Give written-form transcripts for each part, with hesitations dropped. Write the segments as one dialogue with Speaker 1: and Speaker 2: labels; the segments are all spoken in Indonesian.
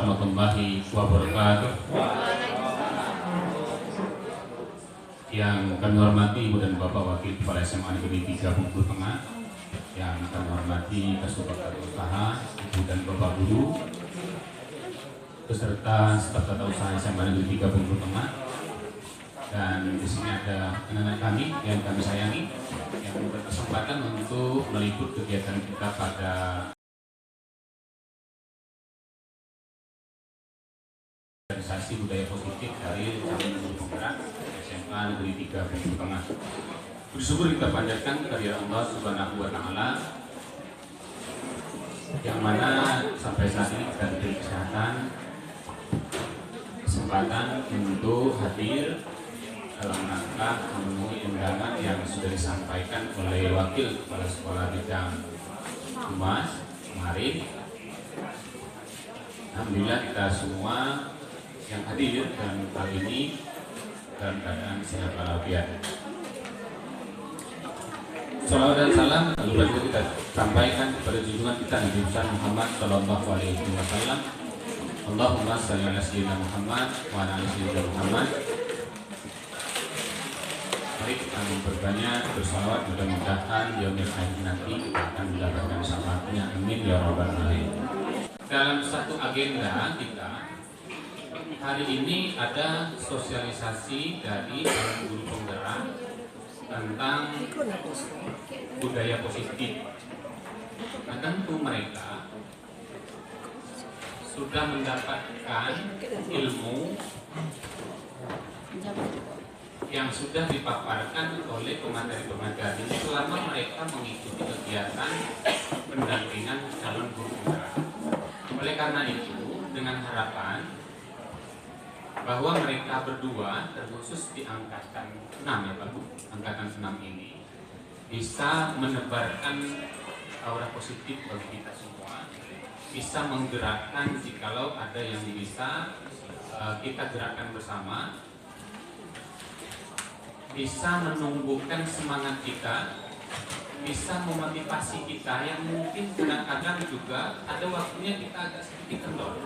Speaker 1: warahmatullahi wabarakatuh. Yang kami hormati Ibu dan Bapak Wakil Kepala SMA Negeri 3 Bengkulu Tengah, yang kami hormati Kasubag Usaha, Ibu dan Bapak Guru, beserta staf tata usaha SMA Negeri 3 Bengkulu Tengah, dan di sini ada anak-anak kami yang kami sayangi, yang berkesempatan untuk meliput kegiatan kita pada organisasi budaya positif dari calon guru penggerak SMA Negeri 3 Bengkulu Tengah. Bersyukur kita panjatkan kehadirat Allah Subhanahu wa Ta'ala, yang mana sampai saat ini kita diberi kesempatan untuk hadir dalam rangka memenuhi undangan yang sudah disampaikan oleh Wakil Kepala Sekolah Bidang Humas kemarin. Alhamdulillah kita semua yang hadir dan kali ini dalam keadaan sehat walafiat. Salawat dan salam lalu kita sampaikan kepada junjungan kita Nabi besar Muhammad Sallallahu Alaihi Wasallam. Allahumma shalli ala sayyidina Muhammad wa ala ali sayyidina Muhammad. Mari kita memperbanyak bersalawat, mudah-mudahan di yaumil akhir nanti kita akan mendapatkan syafaatnya. Amin ya rabbal alamin. Dalam satu agenda kita hari ini ada sosialisasi dari guru penggerak tentang budaya positif. Nah, tentu mereka sudah mendapatkan ilmu yang sudah dipaparkan oleh pemateri-pemateri selama mereka mengikuti kegiatan pendampingan calon guru penggerak. Oleh karena itu, dengan harapan bahwa mereka berdua, terkhusus di angkatan 6 ya Pak, angkatan 6 ini bisa menebarkan aura positif bagi kita semua, bisa menggerakkan jikalau ada yang bisa kita gerakkan bersama, bisa menumbuhkan semangat kita, bisa memotivasi kita yang mungkin kadang-kadang juga ada waktunya kita agak sedikit kendor.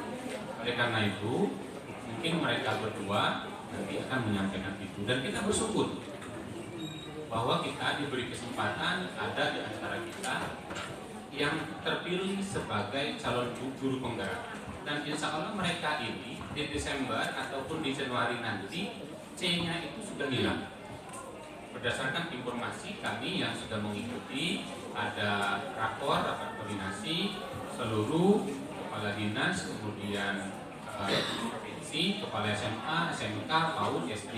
Speaker 1: Oleh karena itu mungkin mereka berdua nanti akan menyampaikan itu, dan kita bersyukur bahwa kita diberi kesempatan ada di antara kita yang terpilih sebagai calon guru penggerak, dan insya Allah mereka ini di Desember ataupun di Januari nanti C-nya itu sudah hilang. Berdasarkan informasi kami yang sudah mengikuti, ada rapat koordinasi seluruh kepala dinas, kemudian kepala SMA, SMK, PAUD, SD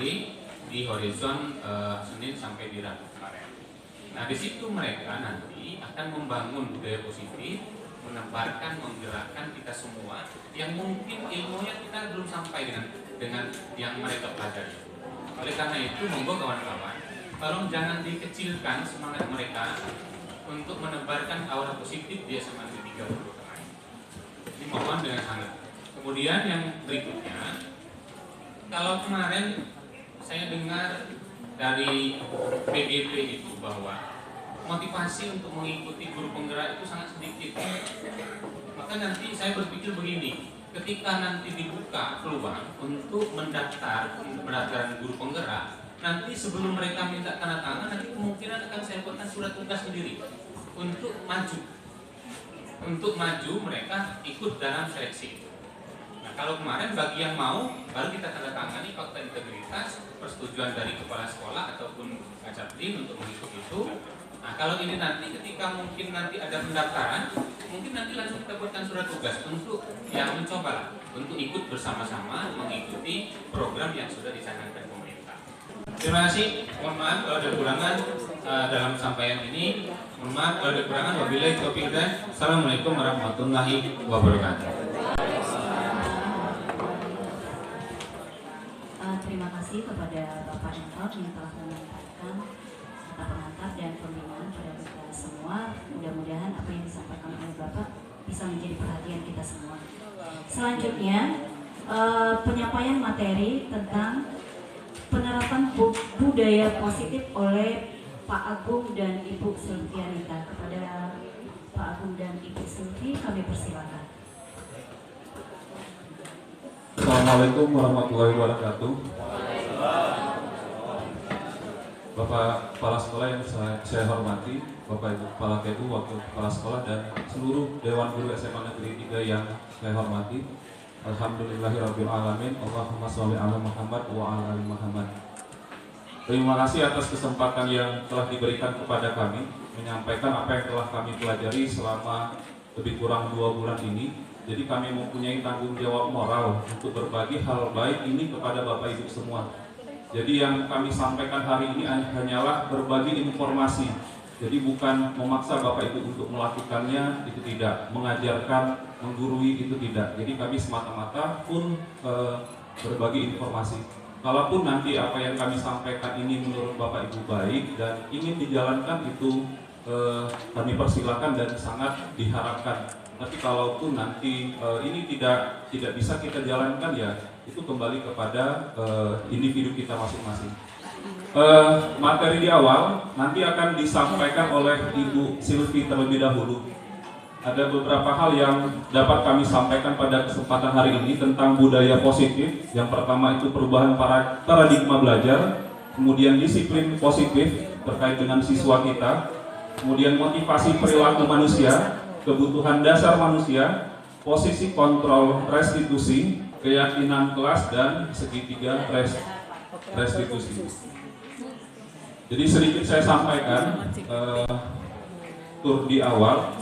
Speaker 1: di Horizon Senin sampai di Rabu kemarin. Nah, di situ mereka nanti akan membangun budaya positif, menebarkan, menggerakkan kita semua yang mungkin ilmunya kita belum sampai dengan yang mereka pelajari. Oleh karena itu, monggo kawan-kawan, tolong jangan dikecilkan semangat mereka untuk menebarkan aura positif di SMA Negeri 3 Bengkulu Tengah. Ini mohon dengan sangat. Kemudian yang berikutnya, kalau kemarin saya dengar dari PGP itu bahwa motivasi untuk mengikuti guru penggerak itu sangat sedikit. Maka nanti saya berpikir begini, ketika nanti dibuka peluang untuk mendaftar pendaftaran guru penggerak, nanti sebelum mereka minta tanda tangan, nanti kemungkinan akan saya buatkan surat tugas sendiri untuk maju. Untuk maju mereka ikut dalam seleksi. Kalau kemarin bagi yang mau baru kita tanda tangani fakta integritas, persetujuan dari kepala sekolah ataupun Kacapdin untuk mengikuti itu. Nah, kalau ini nanti ketika mungkin nanti ada pendaftaran, mungkin nanti langsung kita buatkan surat tugas untuk yang mencoba untuk ikut bersama-sama mengikuti program yang sudah dicanangkan pemerintah. Terima kasih. Mohon maaf kalau ada kekurangan dalam sampaian ini. Mohon maaf kalau ada kekurangan. Wabillahi taufiq hidayah. Assalamualaikum warahmatullahi wabarakatuh.
Speaker 2: Terima kasih kepada Bapak Rektor yang telah menyampaikan kata pengantar dan pembinaan pada kita semua. Mudah-mudahan apa yang disampaikan oleh Bapak bisa menjadi perhatian kita semua. Selanjutnya, penyampaian materi tentang penerapan budaya positif oleh Pak Agung dan Ibu Sylvianita. Kepada Pak Agung dan Ibu Sylvi kami persilakan.
Speaker 3: Assalamualaikum warahmatullahi wabarakatuh. Bapak Kepala Sekolah yang saya hormati, Bapak Ibu Kepala KU, Wakil Kepala Sekolah, dan seluruh Dewan Guru SMA Negeri 3 yang saya hormati. Alhamdulillahirabbil alamin. Allahumma sholli ala Muhammad wa ala ali Muhammad. Terima kasih atas kesempatan yang telah diberikan kepada kami menyampaikan apa yang telah kami pelajari selama lebih kurang 2 bulan ini. Jadi kami mempunyai tanggung jawab moral untuk berbagi hal baik ini kepada Bapak Ibu semua. Jadi yang kami sampaikan hari ini hanyalah berbagi informasi. Jadi bukan memaksa Bapak Ibu untuk melakukannya, itu tidak. Mengajarkan, menggurui, itu tidak. Jadi kami semata-mata pun berbagi informasi. Kalaupun nanti apa yang kami sampaikan ini menurut Bapak Ibu baik dan ingin dijalankan, itu kami persilakan dan sangat diharapkan. Tapi kalaupun nanti ini tidak bisa kita jalankan, ya itu kembali kepada individu kita masing-masing. Materi di awal nanti akan disampaikan oleh Ibu Silvi terlebih dahulu. Ada beberapa hal yang dapat kami sampaikan pada kesempatan hari ini tentang budaya positif. Yang pertama itu perubahan paradigma belajar, kemudian disiplin positif terkait dengan siswa kita, kemudian motivasi perilaku manusia, kebutuhan dasar manusia, posisi kontrol restitusi, keyakinan kelas, dan segitiga restitusi. Jadi sedikit saya sampaikan tur di awal.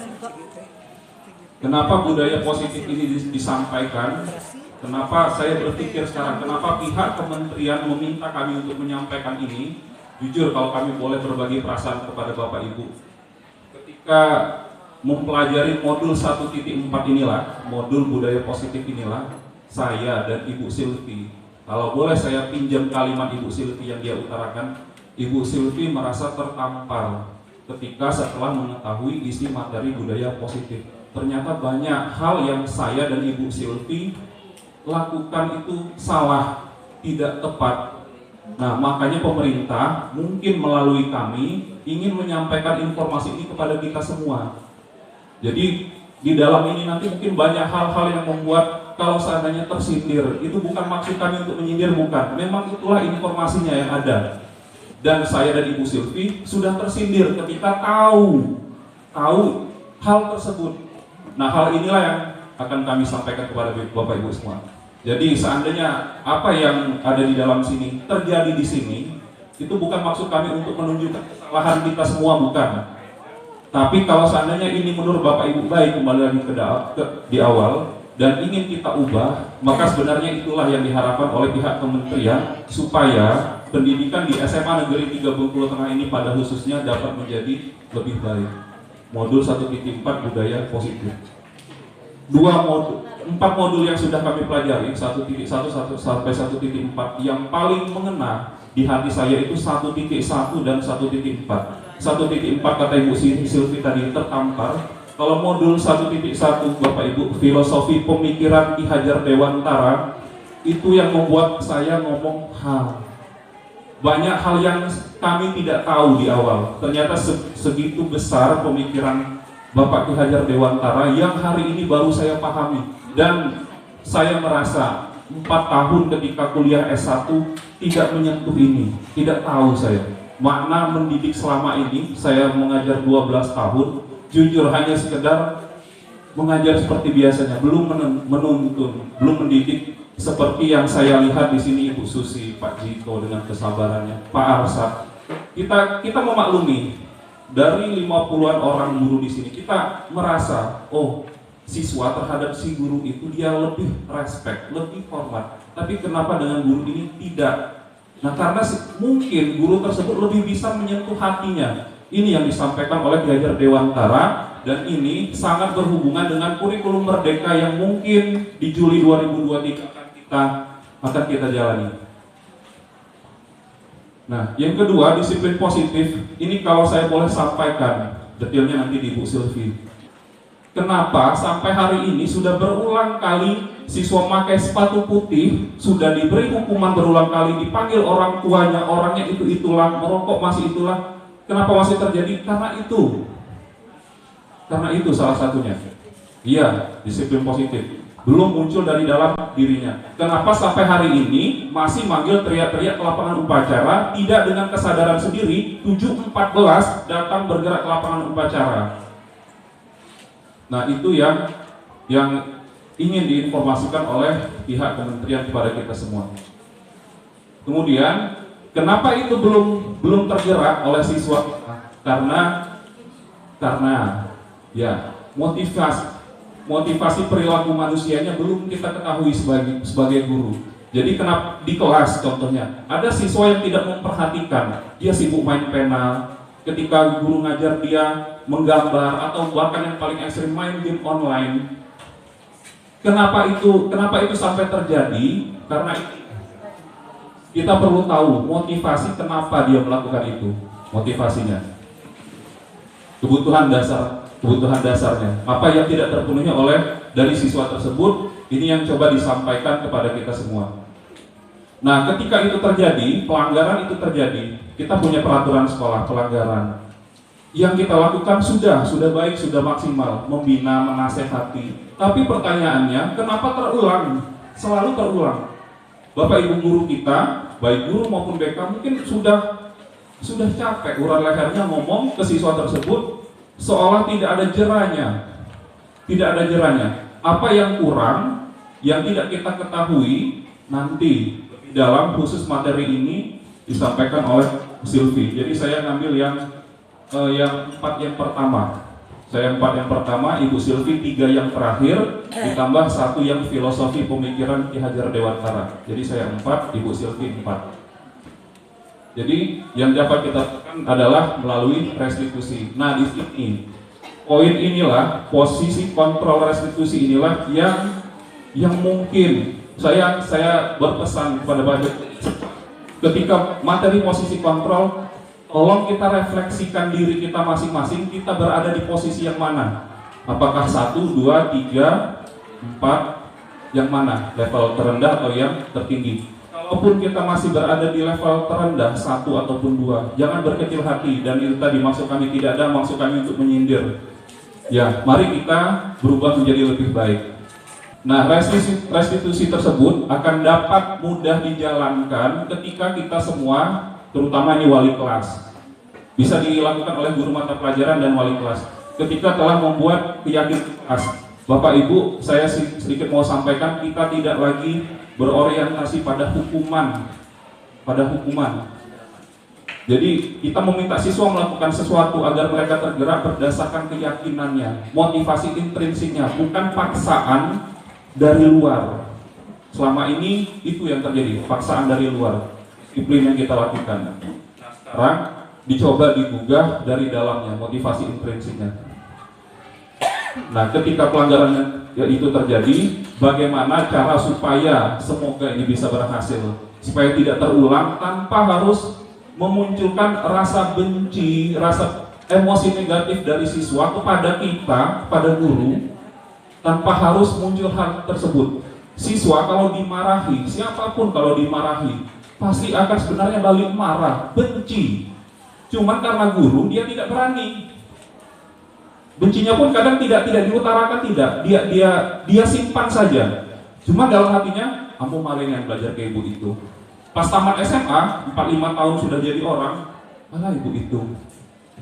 Speaker 3: Kenapa budaya positif ini disampaikan? Kenapa saya berpikir sekarang? Kenapa pihak kementerian meminta kami untuk menyampaikan ini? Jujur kalau kami boleh berbagi perasaan kepada Bapak Ibu, ketika mempelajari modul 1.4 inilah, modul budaya positif inilah, saya dan Ibu Silvi, kalau boleh saya pinjam kalimat Ibu Silvi yang dia utarakan, Ibu Silvi merasa tertampar ketika setelah mengetahui isi materi budaya positif. Ternyata banyak hal yang saya dan Ibu Silvi lakukan itu salah, tidak tepat. Nah, makanya pemerintah mungkin melalui kami ingin menyampaikan informasi ini kepada kita semua. Jadi di dalam ini nanti mungkin banyak hal-hal yang membuat kalau seandainya tersindir, itu bukan maksud kami untuk menyindir, bukan. Memang itulah informasinya yang ada. Dan saya dan Ibu Silvi sudah tersindir ketika tahu hal tersebut. Nah, hal inilah yang akan kami sampaikan kepada Bapak Ibu semua. Jadi seandainya apa yang ada di dalam sini terjadi di sini, itu bukan maksud kami untuk menunjukkan kesalahan kita semua, bukan. Tapi kalau seandainya ini menurut Bapak Ibu baik, kembali lagi di awal, dan ingin kita ubah, maka sebenarnya itulah yang diharapkan oleh pihak kementerian, supaya pendidikan di SMA Negeri 3 Bengkulu Tengah ini pada khususnya dapat menjadi lebih baik. Modul 1.4 budaya positif. 4 modul yang sudah kami pelajari, 1.1 sampai 1.4, yang paling mengena di hati saya itu 1.1 dan 1.4. 1.4 kata Ibu Silvi tadi tertampar. Kalau modul 1.1 Bapak Ibu, filosofi pemikiran Ki Hajar Dewantara, itu yang membuat saya ngomong banyak hal yang kami tidak tahu di awal. Ternyata segitu besar pemikiran Bapak Ki Hajar Dewantara yang hari ini baru saya pahami. Dan saya merasa 4 tahun ketika kuliah S1 tidak menyentuh ini, tidak tahu saya makna mendidik selama ini. Saya mengajar 12 tahun, jujur hanya sekedar mengajar seperti biasanya, belum menuntun, belum mendidik seperti yang saya lihat di sini Ibu Susi, Pak Jiko dengan kesabarannya, Pak Arsad. Kita memaklumi dari 50-an orang guru di sini, kita merasa siswa terhadap si guru itu dia lebih respect, lebih hormat. Tapi kenapa dengan guru ini tidak? Nah, karena mungkin guru tersebut lebih bisa menyentuh hatinya. Ini yang disampaikan oleh Ki Hajar Dewantara, dan ini sangat berhubungan dengan kurikulum Merdeka yang mungkin di Juli 2023 akan kita jalani. Nah, yang kedua, disiplin positif. Ini kalau saya boleh sampaikan detailnya nanti di Ibu Silvi. Kenapa sampai hari ini sudah berulang kali siswa pakai sepatu putih, sudah diberi hukuman berulang kali, dipanggil orang tuanya, orangnya itulah, merokok masih itulah. Kenapa masih terjadi? Karena itu salah satunya. Iya, disiplin positif. belum muncul dari dalam dirinya. Kenapa sampai hari ini masih manggil teriak-teriak ke lapangan upacara, tidak dengan kesadaran sendiri, 7.14 datang bergerak ke lapangan upacara. Nah, itu yang ingin diinformasikan oleh pihak kementerian kepada kita semua. Kemudian, kenapa itu belum tergerak oleh siswa? Karena ya motivasi perilaku manusianya belum kita ketahui sebagai guru. Jadi kenapa di kelas contohnya ada siswa yang tidak memperhatikan, dia sibuk main pena, ketika guru ngajar dia menggambar, atau bahkan yang paling ekstrim main game online. Kenapa itu sampai terjadi? Karena kita perlu tahu motivasi kenapa dia melakukan itu. Motivasinya, kebutuhan dasarnya, apa yang tidak terpenuhi oleh dari siswa tersebut. Ini yang coba disampaikan kepada kita semua. Nah, ketika itu terjadi, pelanggaran itu terjadi, kita punya peraturan sekolah pelanggaran. Yang kita lakukan sudah baik, sudah maksimal, membina, menasehati. Tapi pertanyaannya, kenapa terulang? Selalu terulang. Bapak Ibu guru kita, baik guru maupun BK, mungkin sudah capek urat lehernya ngomong ke siswa tersebut seolah tidak ada jeranya. Tidak ada jeranya. Apa yang kurang, yang tidak kita ketahui, nanti dalam khusus materi ini disampaikan oleh Silvi. Jadi saya ngambil yang 4 yang pertama. Ibu Silvi 3 yang terakhir, ditambah 1 yang filosofi pemikiran Ki Hajar Dewantara. Jadi saya 4, Ibu Silvi 4. Jadi yang dapat kita lakukan adalah melalui restitusi. Nah, di sini poin inilah, posisi kontrol restitusi inilah yang mungkin saya berpesan kepada Bapak ketika materi posisi kontrol, tolong kita refleksikan diri kita masing-masing, kita berada di posisi yang mana? Apakah 1, 2, 3, 4, yang mana? Level terendah atau yang tertinggi? Kalaupun kita masih berada di level terendah 1 ataupun 2, jangan berkecil hati. Dan itu tadi maksud kami tidak ada maksud kami untuk menyindir. Ya, mari kita berubah menjadi lebih baik. Nah, restitusi tersebut akan dapat mudah dijalankan ketika kita semua, terutama ini wali kelas, bisa dilakukan oleh guru mata pelajaran dan wali kelas. Ketika telah membuat keyakinan kelas, Bapak Ibu, saya sedikit mau sampaikan, kita tidak lagi berorientasi pada hukuman. Jadi kita meminta siswa melakukan sesuatu agar mereka tergerak berdasarkan keyakinannya, motivasi intrinsiknya, bukan paksaan dari luar. Selama ini itu yang terjadi, paksaan dari luar, disiplin yang kita lakukan. Sekarang dicoba digugah dari dalamnya, motivasi intrinsiknya. Nah, ketika pelanggaran itu terjadi, bagaimana cara supaya semoga ini bisa berhasil, supaya tidak terulang tanpa harus memunculkan rasa benci, rasa emosi negatif dari siswa kepada kita, pada guru, tanpa harus muncul hal tersebut. Siswa kalau dimarahi, siapapun kalau dimarahi, pasti akan sebenarnya balik marah, benci. Cuman karena guru dia tidak berani. Bencinya pun kadang tidak diutarakan, dia simpan saja. Cuma dalam hatinya, ampun maling yang belajar ke ibu itu. Pas tamat SMA, 4-5 tahun sudah jadi orang, malah ibu itu.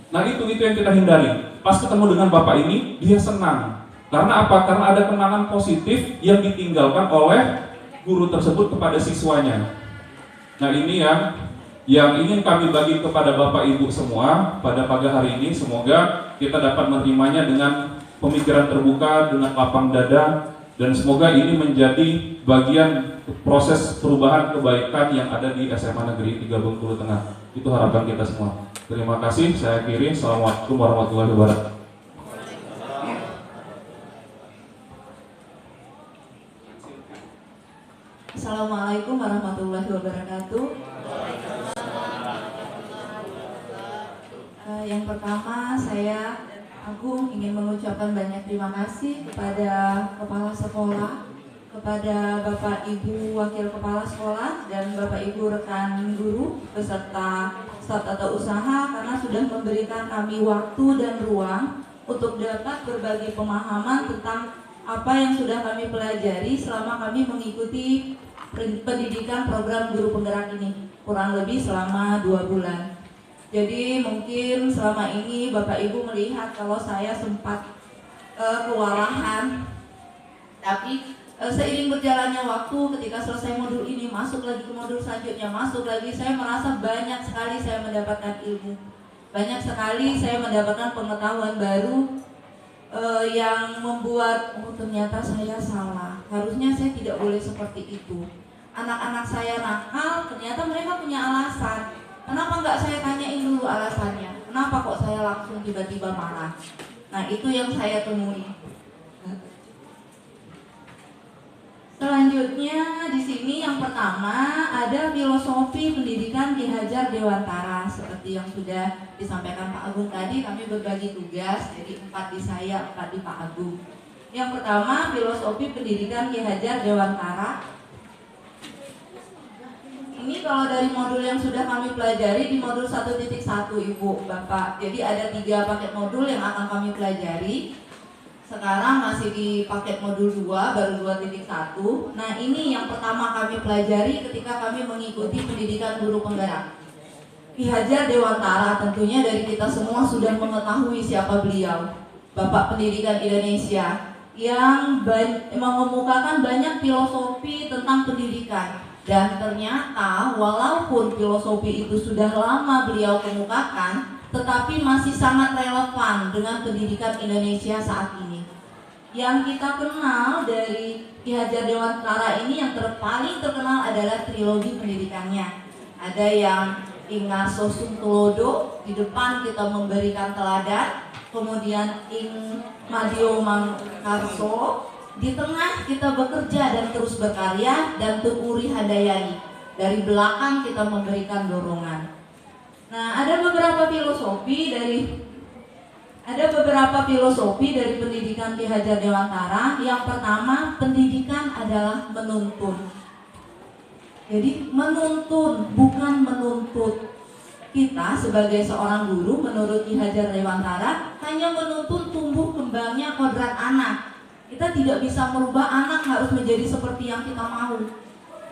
Speaker 3: Nah itu yang kita hindari. Pas ketemu dengan bapak ini, dia senang. Karena apa? Karena ada kenangan positif yang ditinggalkan oleh guru tersebut kepada siswanya. Nah ini yang ingin kami bagi kepada bapak ibu semua pada pagi hari ini. Semoga kita dapat menerimanya dengan pemikiran terbuka, dengan lapang dada, dan semoga ini menjadi bagian proses perubahan kebaikan yang ada di SMA Negeri 3 Bengkulu Tengah. Itu harapan kita semua. Terima kasih, saya akhiri. Assalamualaikum warahmatullahi wabarakatuh.
Speaker 4: Assalamualaikum warahmatullahi wabarakatuh. Yang pertama, saya Agung ingin mengucapkan banyak terima kasih kepada kepala sekolah, kepada Bapak Ibu Wakil Kepala Sekolah, dan Bapak Ibu rekan guru beserta staf atau usaha karena sudah memberikan kami waktu dan ruang untuk dapat berbagi pemahaman tentang apa yang sudah kami pelajari selama kami mengikuti pendidikan program guru penggerak ini, kurang lebih selama 2 bulan. Jadi mungkin selama ini Bapak Ibu melihat kalau saya sempat kewalahan, tapi seiring berjalannya waktu, ketika selesai modul ini, masuk lagi ke modul selanjutnya, masuk lagi, saya merasa banyak sekali saya mendapatkan ilmu, banyak sekali saya mendapatkan pengetahuan baru yang membuat, oh ternyata saya salah, harusnya saya tidak boleh seperti itu. Anak-anak saya nakal, ternyata mereka punya alasan. Kenapa nggak saya tanyain dulu alasannya? Kenapa kok saya langsung tiba-tiba marah? Nah, itu yang saya temui. Selanjutnya di sini yang pertama ada filosofi pendidikan Ki Hajar Dewantara. Seperti yang sudah disampaikan Pak Agung tadi, kami berbagi tugas, jadi 4 di saya, 4 di Pak Agung. Yang pertama filosofi pendidikan Ki Hajar Dewantara. Ini kalau dari modul yang sudah kami pelajari di modul 1.1 Ibu Bapak. Jadi ada 3 paket modul yang akan kami pelajari. Sekarang masih di paket modul 2, baru 2.1. Nah, ini yang pertama kami pelajari ketika kami mengikuti pendidikan guru penggerak. Ki Hajar Dewantara, tentunya dari kita semua sudah mengetahui siapa beliau. Bapak Pendidikan Indonesia yang mengemukakan banyak filosofi tentang pendidikan. Dan ternyata walaupun filosofi itu sudah lama beliau kemukakan, tetapi masih sangat relevan dengan pendidikan Indonesia saat ini. Yang kita kenal dari Ki Hajar Dewantara ini yang paling terkenal adalah trilogi pendidikannya. Ada yang Ing Ngarso Sungtulodo, di depan kita memberikan teladan, kemudian Ing Madio Mangkarso, di tengah kita bekerja dan terus berkarya, dan Uri Handayani, dari belakang kita memberikan dorongan. Nah, ada beberapa filosofi dari pendidikan Ki Hajar Dewantara. Yang pertama, pendidikan adalah menuntun. Jadi menuntun, bukan menuntut. Kita sebagai seorang guru menurut Ki Hajar Dewantara hanya menuntun tumbuh kembangnya kodrat anak. Kita tidak bisa merubah anak harus menjadi seperti yang kita mau.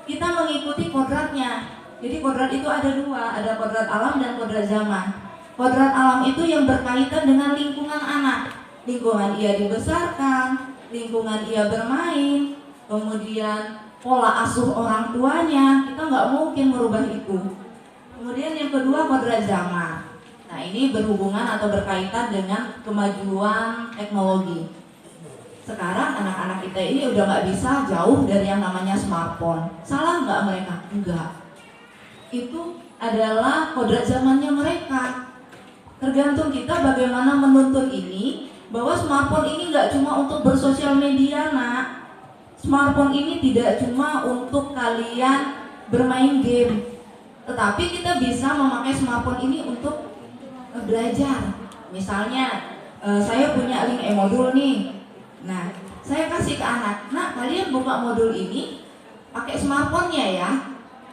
Speaker 4: Kita mengikuti kodratnya. Jadi kodrat itu ada 2, ada kodrat alam dan kodrat zaman. Kodrat alam itu yang berkaitan dengan lingkungan anak. Lingkungan ia dibesarkan, lingkungan ia bermain, kemudian pola asuh orang tuanya, kita nggak mungkin merubah itu. Kemudian yang kedua kodrat zaman. Nah, ini berhubungan atau berkaitan dengan kemajuan teknologi. Sekarang anak-anak kita ini udah nggak bisa jauh dari yang namanya smartphone. Salah nggak mereka? Enggak. Itu adalah kodrat zamannya mereka. Tergantung kita bagaimana menuntun ini, bahwa smartphone ini nggak cuma untuk bersosial media, nak. Smartphone ini tidak cuma untuk kalian bermain game, tetapi kita bisa memakai smartphone ini untuk belajar. Misalnya, saya punya link e-modul nih. Nah, saya kasih ke anak, nah kalian buka modul ini pakai smartphone-nya ya.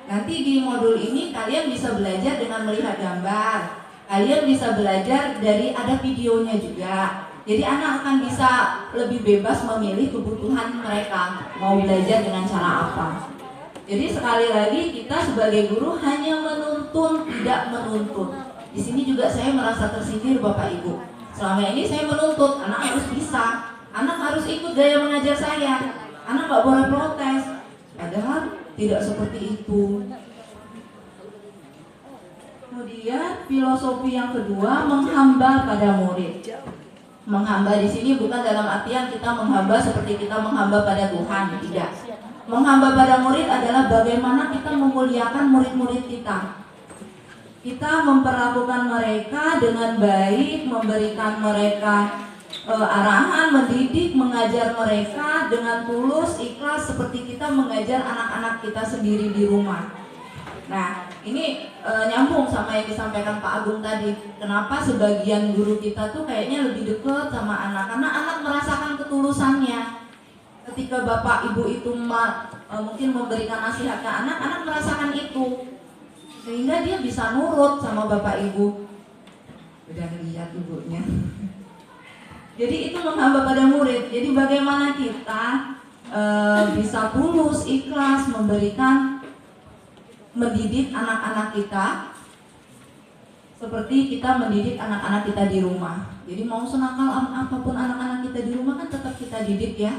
Speaker 4: Nanti di modul ini kalian bisa belajar dengan melihat gambar. Kalian bisa belajar dari ada videonya juga. Jadi anak akan bisa lebih bebas memilih kebutuhan mereka, mau belajar dengan cara apa. Jadi sekali lagi kita sebagai guru hanya menuntun, tidak menuntut. Di sini juga saya merasa tersindir Bapak Ibu. Selama ini saya menuntut, anak harus bisa. Anak harus ikut gaya mengajar saya. Anak gak boleh protes. Padahal tidak seperti itu. Kemudian filosofi yang kedua, menghamba pada murid. Menghamba di sini bukan dalam artian kita menghamba seperti kita menghamba pada Tuhan, tidak. Menghamba pada murid adalah bagaimana kita memuliakan murid-murid kita. Kita memperlakukan mereka dengan baik, memberikan mereka arahan, mendidik, mengajar mereka dengan tulus, ikhlas, seperti kita mengajar anak-anak kita sendiri di rumah. Nah, ini nyambung sama yang disampaikan Pak Agung tadi. Kenapa sebagian guru kita tuh kayaknya lebih dekat sama anak, karena anak merasakan ketulusannya. Ketika Bapak Ibu itu mungkin memberikan nasihat ke anak, anak merasakan itu, sehingga dia bisa nurut sama Bapak Ibu. Udah lihat ibunya. Jadi itu menghamba pada murid. Jadi bagaimana kita bisa tulus, ikhlas memberikan, mendidik anak-anak kita seperti kita mendidik anak-anak kita di rumah. Jadi mau senakal apapun anak-anak kita di rumah kan tetap kita didik ya,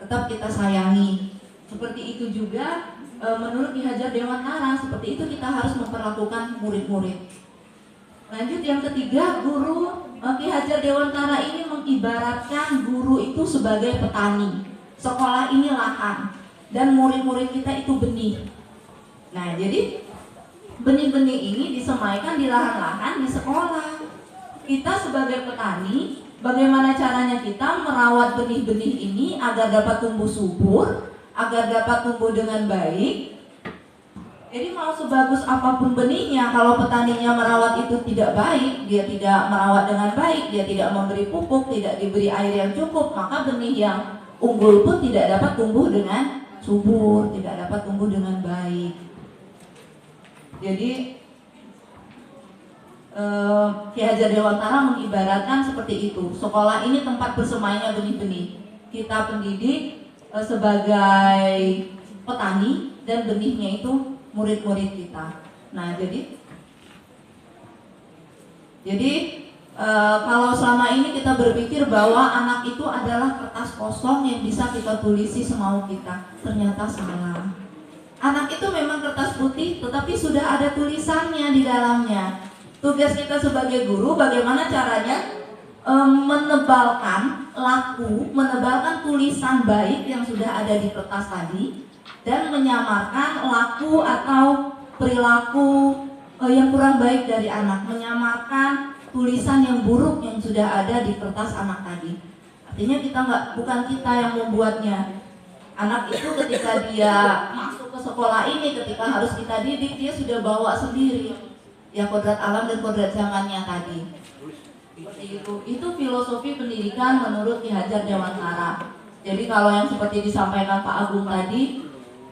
Speaker 4: tetap kita sayangi. Seperti itu juga menurut Ki Hajar Dewantara, seperti itu kita harus memperlakukan murid-murid. Lanjut yang ketiga, guru. Ki Hajar Dewantara ini mengibaratkan guru itu sebagai petani. Sekolah ini lahan dan murid-murid kita itu benih. Nah, jadi benih-benih ini disemaikan di lahan-lahan di sekolah. Kita sebagai petani, bagaimana caranya kita merawat benih-benih ini agar dapat tumbuh subur, agar dapat tumbuh dengan baik. Jadi mau sebagus apapun benihnya, kalau petaninya merawat itu tidak baik, dia tidak merawat dengan baik, dia tidak memberi pupuk, tidak diberi air yang cukup, maka benih yang unggul pun tidak dapat tumbuh dengan subur, tidak dapat tumbuh dengan baik. Jadi Ki Hajar Dewantara mengibaratkan seperti itu. Sekolah ini tempat bersemainya benih-benih. Kita pendidik sebagai petani dan benihnya itu murid-murid kita. Nah, jadi kalau selama ini kita berpikir bahwa anak itu adalah kertas kosong yang bisa kita tulisi semau kita, ternyata salah. Anak itu memang kertas putih, tetapi sudah ada tulisannya di dalamnya. Tugas kita sebagai guru bagaimana caranya menebalkan menebalkan tulisan baik yang sudah ada di kertas tadi, dan menyamarkan laku atau perilaku yang kurang baik dari anak, menyamarkan tulisan yang buruk yang sudah ada di kertas anak tadi. Artinya bukan kita yang membuatnya. Anak itu ketika dia masuk ke sekolah ini, ketika harus kita didik, dia sudah bawa sendiri ya kodrat alam dan kodrat zamannya tadi. Itu filosofi pendidikan menurut Ki Hajar Dewantara. Jadi kalau yang seperti disampaikan Pak Agung tadi,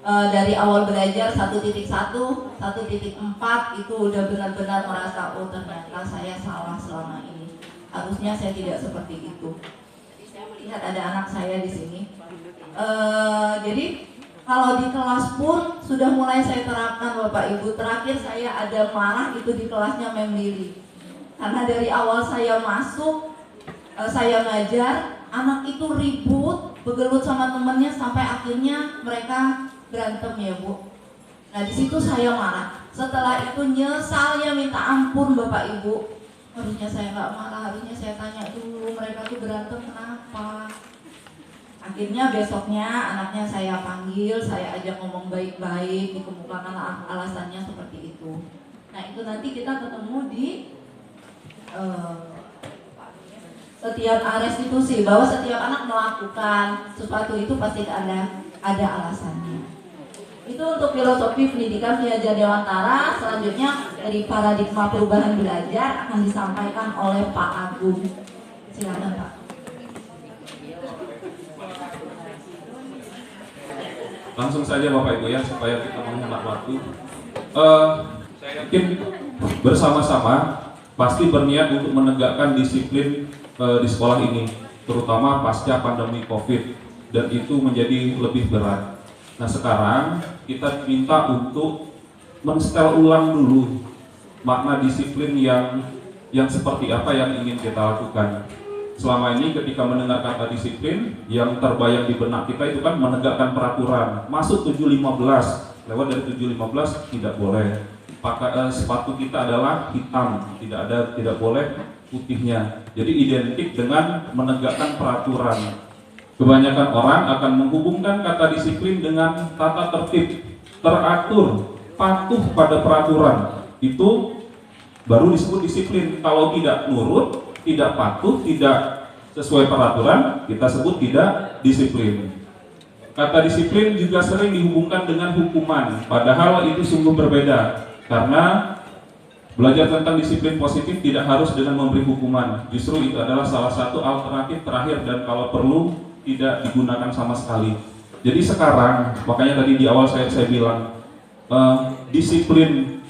Speaker 4: dari awal belajar 1.1, 1.4 itu udah benar-benar merasa, oh ternyata saya salah selama ini. Harusnya saya tidak seperti itu. Jadi saya melihat ada anak saya di sini. Jadi kalau di kelas pun sudah mulai saya terapkan Bapak Ibu. Terakhir saya ada marah itu di kelasnya Mem Lili. Karena dari awal saya masuk, saya ngajar, anak itu ribut, begelut sama temennya sampai akhirnya mereka berantem ya Bu. Nah di situ saya marah. Setelah itu nyesalnya minta ampun Bapak Ibu. Harusnya saya nggak marah, harusnya saya tanya dulu mereka tuh berantem kenapa. Akhirnya besoknya anaknya saya panggil, saya ajak ngomong baik-baik, dikemukakan alasannya seperti itu. Nah itu nanti kita ketemu di setiap restitusi, bahwa setiap anak melakukan sesuatu itu pasti ada alasannya. Itu untuk filosofi pendidikan Ki Hajar Dewantara. Selanjutnya dari paradigma perubahan belajar akan disampaikan oleh Pak Agung. Silakan Pak.
Speaker 3: Langsung saja Bapak Ibu ya, supaya kita menghemat waktu. Saya yakin bersama-sama pasti berniat untuk menegakkan disiplin di sekolah ini, terutama pasca pandemi COVID, dan itu menjadi lebih berat. Nah sekarang kita minta untuk mensetel ulang dulu makna disiplin yang seperti apa yang ingin kita lakukan. Selama ini ketika mendengarkan kata disiplin, yang terbayang di benak kita itu kan menegakkan peraturan. Masuk 7.15, lewat dari 7.15 tidak boleh. Sepatu kita adalah hitam, tidak boleh putihnya. Jadi identik dengan menegakkan peraturan. Kebanyakan orang akan menghubungkan kata disiplin dengan tata tertib, teratur, patuh pada peraturan. Itu baru disebut disiplin. Kalau tidak nurut, tidak patuh, tidak sesuai peraturan, kita sebut tidak disiplin. Kata disiplin juga sering dihubungkan dengan hukuman, padahal itu sungguh berbeda. Karena belajar tentang disiplin positif tidak harus dengan memberi hukuman. Justru itu adalah salah satu alternatif terakhir, dan kalau perlu tidak digunakan sama sekali. Jadi sekarang, makanya tadi di awal saya bilang, disiplin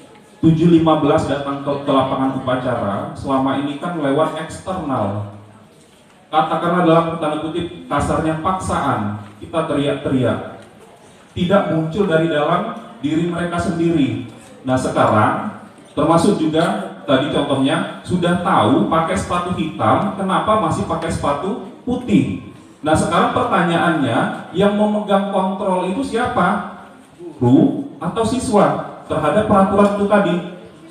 Speaker 3: 7.15 datang ke lapangan upacara selama ini kan lewat eksternal. katakanlah dalam tanda kutip kasarnya paksaan, kita teriak-teriak, tidak muncul dari dalam diri mereka sendiri. Nah sekarang termasuk juga tadi contohnya sudah tahu pakai sepatu hitam, kenapa masih pakai sepatu putih? Nah sekarang pertanyaannya, yang memegang kontrol itu siapa? Guru atau siswa terhadap peraturan itu tadi?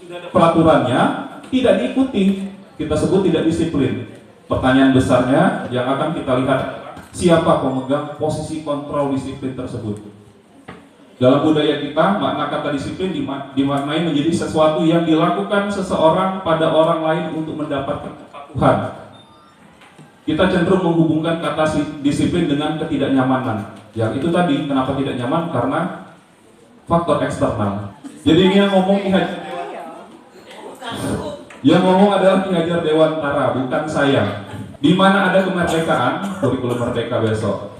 Speaker 3: Sudah ada peraturannya, tidak diikuti, kita sebut tidak disiplin. Pertanyaan besarnya yang akan kita lihat, siapa pemegang posisi kontrol disiplin tersebut? Dalam budaya kita, makna kata disiplin dimaknai menjadi sesuatu yang dilakukan seseorang pada orang lain untuk mendapatkan kepatuhan. Kita cenderung menghubungkan kata disiplin dengan ketidaknyamanan. Yang itu tadi, kenapa tidak nyaman? Karena faktor eksternal. Jadi ini yang ngomong adalah Ki Hajar Dewantara, bukan saya. Di mana ada kemerdekaan, kurikulum merdeka besok.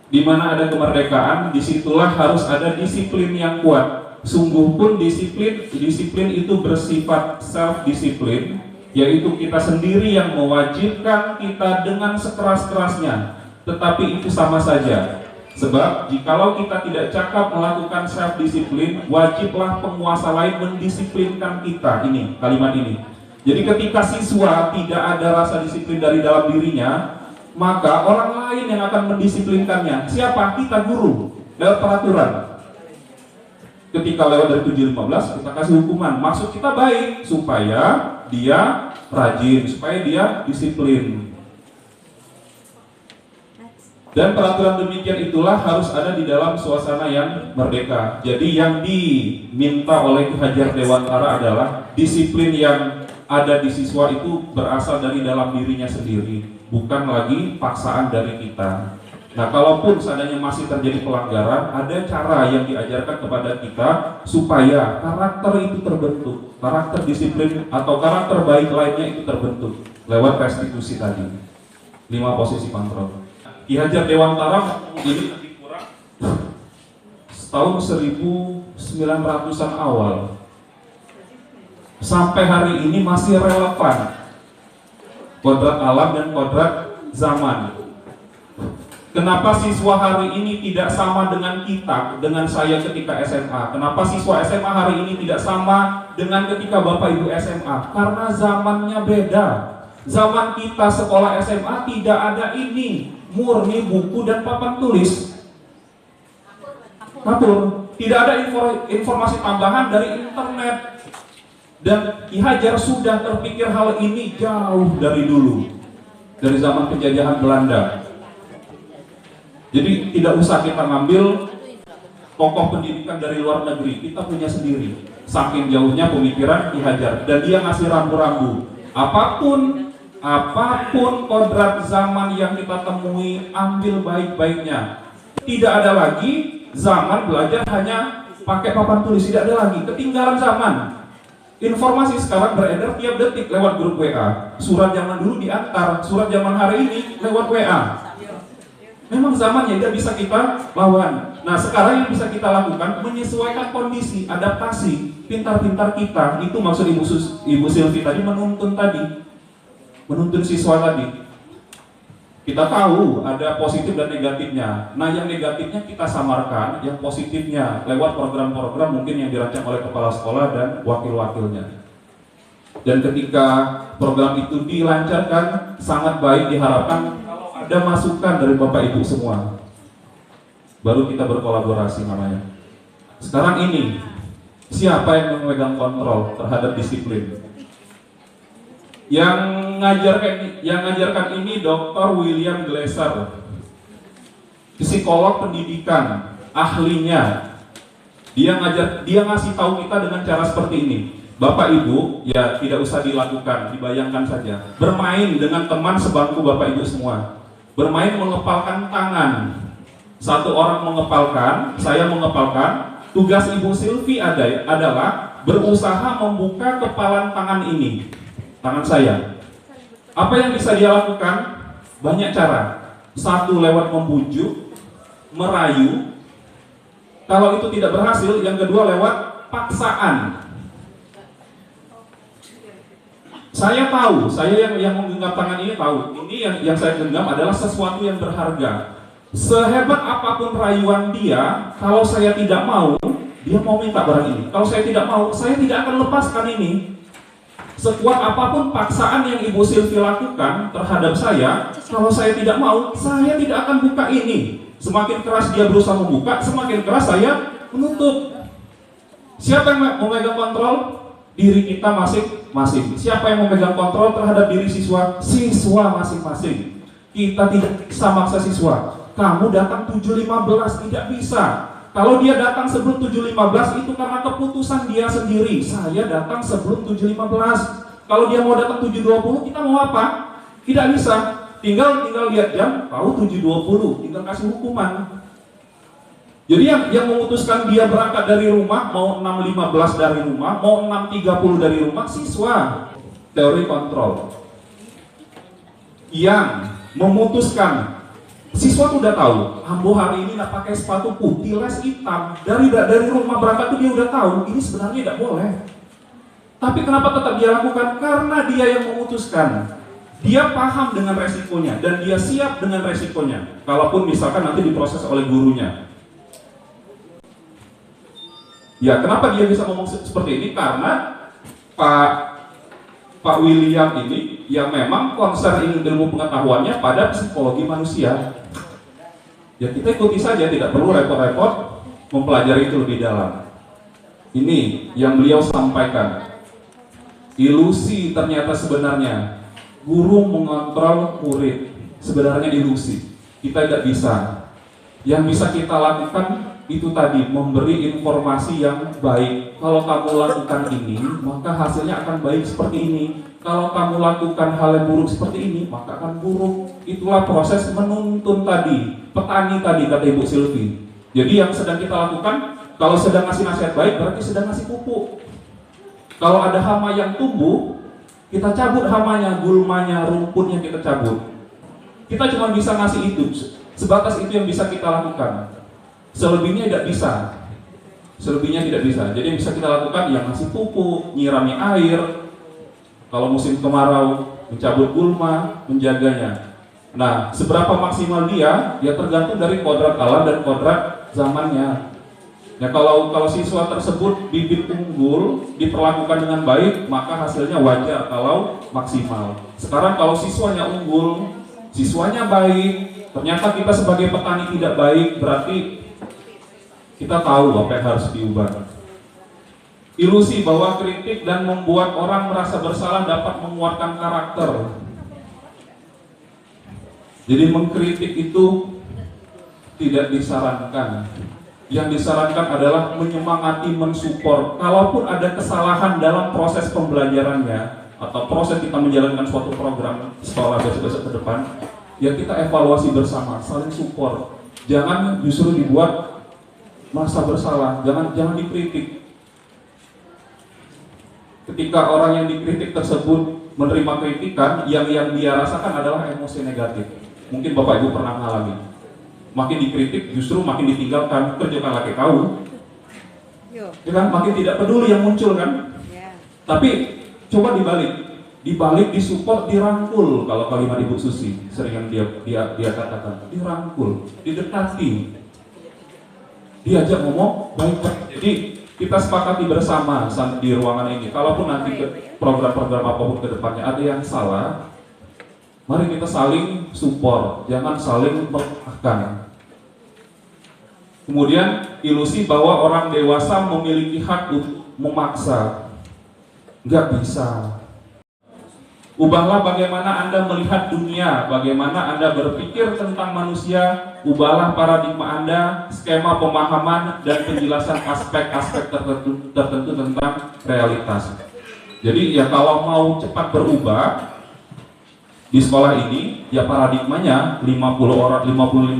Speaker 3: Di mana ada kemerdekaan, disitulah harus ada disiplin yang kuat. Sungguh pun disiplin itu bersifat self-disiplin, yaitu kita sendiri yang mewajibkan kita dengan sekeras-kerasnya. Tetapi itu sama saja. Sebab jikalau kita tidak cakap melakukan self-disiplin, wajiblah penguasa lain mendisiplinkan kita. Ini, kalimat ini. Jadi ketika siswa tidak ada rasa disiplin dari dalam dirinya, maka orang lain yang akan mendisiplinkannya. Siapa? Kita guru, lewat peraturan. Ketika lewat dari 7.15 kita kasih hukuman. Maksud kita baik, supaya dia rajin, supaya dia disiplin. Dan peraturan demikian itulah harus ada di dalam suasana yang merdeka. Jadi yang diminta oleh Ki Hajar Dewantara adalah disiplin yang ada di siswa itu berasal dari dalam dirinya sendiri, bukan lagi paksaan dari kita. Nah, kalaupun seandainya masih terjadi pelanggaran, ada cara yang diajarkan kepada kita supaya karakter itu terbentuk, karakter disiplin atau karakter baik lainnya itu terbentuk lewat restitusi tadi. 5 posisi kontrol. Ki Hajar Dewantara ini lebih kurang tahun 1900-an awal. Sampai hari ini masih relevan kodrat alam dan kodrat zaman. Kenapa siswa hari ini tidak sama dengan kita, dengan saya ketika SMA? Kenapa siswa SMA hari ini tidak sama dengan ketika Bapak Ibu SMA? Karena zamannya beda. Zaman kita sekolah SMA tidak ada ini, murni buku dan papan tulis. Kapur. Tidak ada informasi tambahan dari internet. Dan Ki Hajar sudah terpikir hal ini jauh dari dulu, dari zaman penjajahan Belanda. Jadi tidak usah kita ngambil tokoh pendidikan dari luar negeri, kita punya sendiri. Saking jauhnya pemikiran Ki Hajar, dan dia ngasih rambu-rambu. Apapun kodrat zaman yang kita temui, ambil baik-baiknya. Tidak ada lagi zaman belajar hanya pakai papan tulis, tidak ada lagi, ketinggalan zaman. Informasi sekarang beredar tiap detik lewat grup WA. Surat zaman dulu diantar, surat zaman hari ini lewat WA. Memang zamannya tidak bisa kita lawan. Nah sekarang yang bisa kita lakukan menyesuaikan kondisi, adaptasi, pintar-pintar kita. Itu maksud Ibu Silvi tadi menuntun siswa tadi. Kita tahu ada positif dan negatifnya. Nah yang negatifnya kita samarkan, yang positifnya lewat program-program mungkin yang dirancang oleh kepala sekolah dan wakil-wakilnya. Dan ketika program itu dilancarkan, sangat baik, diharapkan kalau ada masukan dari Bapak Ibu semua, baru kita berkolaborasi namanya. Sekarang ini, siapa yang memegang kontrol terhadap disiplin? Yang ngajarkan ini Dr. William Glasser, psikolog pendidikan, ahlinya. Dia ngasih tahu kita dengan cara seperti ini. Bapak Ibu, ya tidak usah dilakukan, dibayangkan saja. Bermain dengan teman sebangku Bapak Ibu semua. Bermain mengepalkan tangan. Satu orang mengepalkan, saya mengepalkan. Tugas Ibu Silvi adalah berusaha membuka kepalan tangan ini. Tangan saya. Apa yang bisa dia lakukan? Banyak cara. Satu, lewat membujuk, merayu. Kalau itu tidak berhasil, yang kedua lewat paksaan. Saya tahu, saya yang menggenggam tangan ini tahu, ini yang saya genggam adalah sesuatu yang berharga. Sehebat apapun rayuan dia, kalau saya tidak mau, dia mau minta barang ini. Kalau saya tidak mau, saya tidak akan lepaskan ini. Sekuat apapun paksaan yang Ibu Silvi lakukan terhadap saya, kalau saya tidak mau, saya tidak akan buka ini. Semakin keras dia berusaha membuka, semakin keras saya menutup. Siapa yang memegang kontrol? Diri kita masing-masing. Siapa yang memegang kontrol terhadap diri siswa? Siswa masing-masing. Kita tidak bisa maksa siswa. Kamu datang 7.15, tidak bisa. Kalau dia datang sebelum 7.15 itu karena keputusan dia sendiri. Saya datang sebelum 7.15. Kalau dia mau datang 7.20, kita mau apa? Tidak bisa. Tinggal lihat jam, tahu 7.20, tinggal kasih hukuman. Jadi yang memutuskan dia berangkat dari rumah, mau 6.15 dari rumah, mau 6.30 dari rumah, siswa. Teori kontrol. Yang memutuskan, siswa tuh udah tahu, Ambo hari ini nak pakai sepatu putih, les hitam. Dari rumah berangkat tuh dia udah tahu, ini sebenarnya tidak boleh. Tapi kenapa tetap dia lakukan? Karena dia yang memutuskan. Dia paham dengan resikonya, dan dia siap dengan resikonya. Kalaupun misalkan nanti diproses oleh gurunya. Ya, kenapa dia bisa ngomong seperti ini? Karena Pak William ini yang memang konser ilmu pengetahuannya pada psikologi manusia. Ya, kita ikuti saja, tidak perlu repot-repot mempelajari itu lebih dalam. Ini yang beliau sampaikan. Ilusi ternyata sebenarnya guru mengontrol murid, sebenarnya ilusi. Kita tidak bisa. Yang bisa kita lakukan itu tadi, memberi informasi yang baik. Kalau kamu lakukan ini, maka hasilnya akan baik seperti ini. Kalau kamu lakukan hal yang buruk seperti ini, maka akan buruk. Itulah proses menuntun tadi, petani tadi, kata Ibu Silvi. Jadi yang sedang kita lakukan, kalau sedang ngasih nasihat baik, berarti sedang ngasih pupuk. Kalau ada hama yang tumbuh, kita cabut hamanya, gulmanya, rumputnya kita cabut. Kita cuma bisa ngasih itu, sebatas itu yang bisa kita lakukan. Selebihnya tidak bisa. Selebihnya tidak bisa. Jadi yang bisa kita lakukan yang ngasih pupuk, nyirami air. Kalau musim kemarau, mencabut gulma, menjaganya. Nah, seberapa maksimal dia, ya tergantung dari kodrat alam dan kodrat zamannya. Ya kalau siswa tersebut bibit unggul, diperlakukan dengan baik, maka hasilnya wajar kalau maksimal. Sekarang kalau siswanya unggul, siswanya baik, ternyata kita sebagai petani tidak baik, berarti kita tahu apa yang harus diubah. Ilusi bahwa kritik dan membuat orang merasa bersalah dapat menguatkan karakter. Jadi mengkritik itu tidak disarankan. Yang disarankan adalah menyemangati, mensupport. Kalaupun ada kesalahan dalam proses pembelajarannya atau proses kita menjalankan suatu program sekolah besok-besok ke depan, ya kita evaluasi bersama, saling support. Jangan justru dibuat merasa bersalah, jangan dikritik. Ketika orang yang dikritik tersebut menerima kritikan, yang dia rasakan adalah emosi negatif. Mungkin Bapak Ibu pernah mengalami. Makin dikritik justru makin ditinggalkan, kerjakan lagi kau. Ya kan, makin tidak peduli yang muncul kan. Tapi coba dibalik disupport, dirangkul. Kalau kalimat Ibu Susi sering yang dia katakan, dirangkul, didekati, diajak ngomong baik-baik. Jadi kita sepakati bersama di ruangan ini. Kalaupun nanti program-program apapun ke depannya ada yang salah, mari kita saling support, jangan saling menyalahkan. Kemudian ilusi bahwa orang dewasa memiliki hak untuk memaksa, nggak bisa. Ubahlah bagaimana Anda melihat dunia, bagaimana Anda berpikir tentang manusia. Ubahlah paradigma Anda, skema pemahaman dan penjelasan aspek-aspek tertentu tentang realitas. Jadi ya kalau mau cepat berubah di sekolah ini, ya paradigmanya 55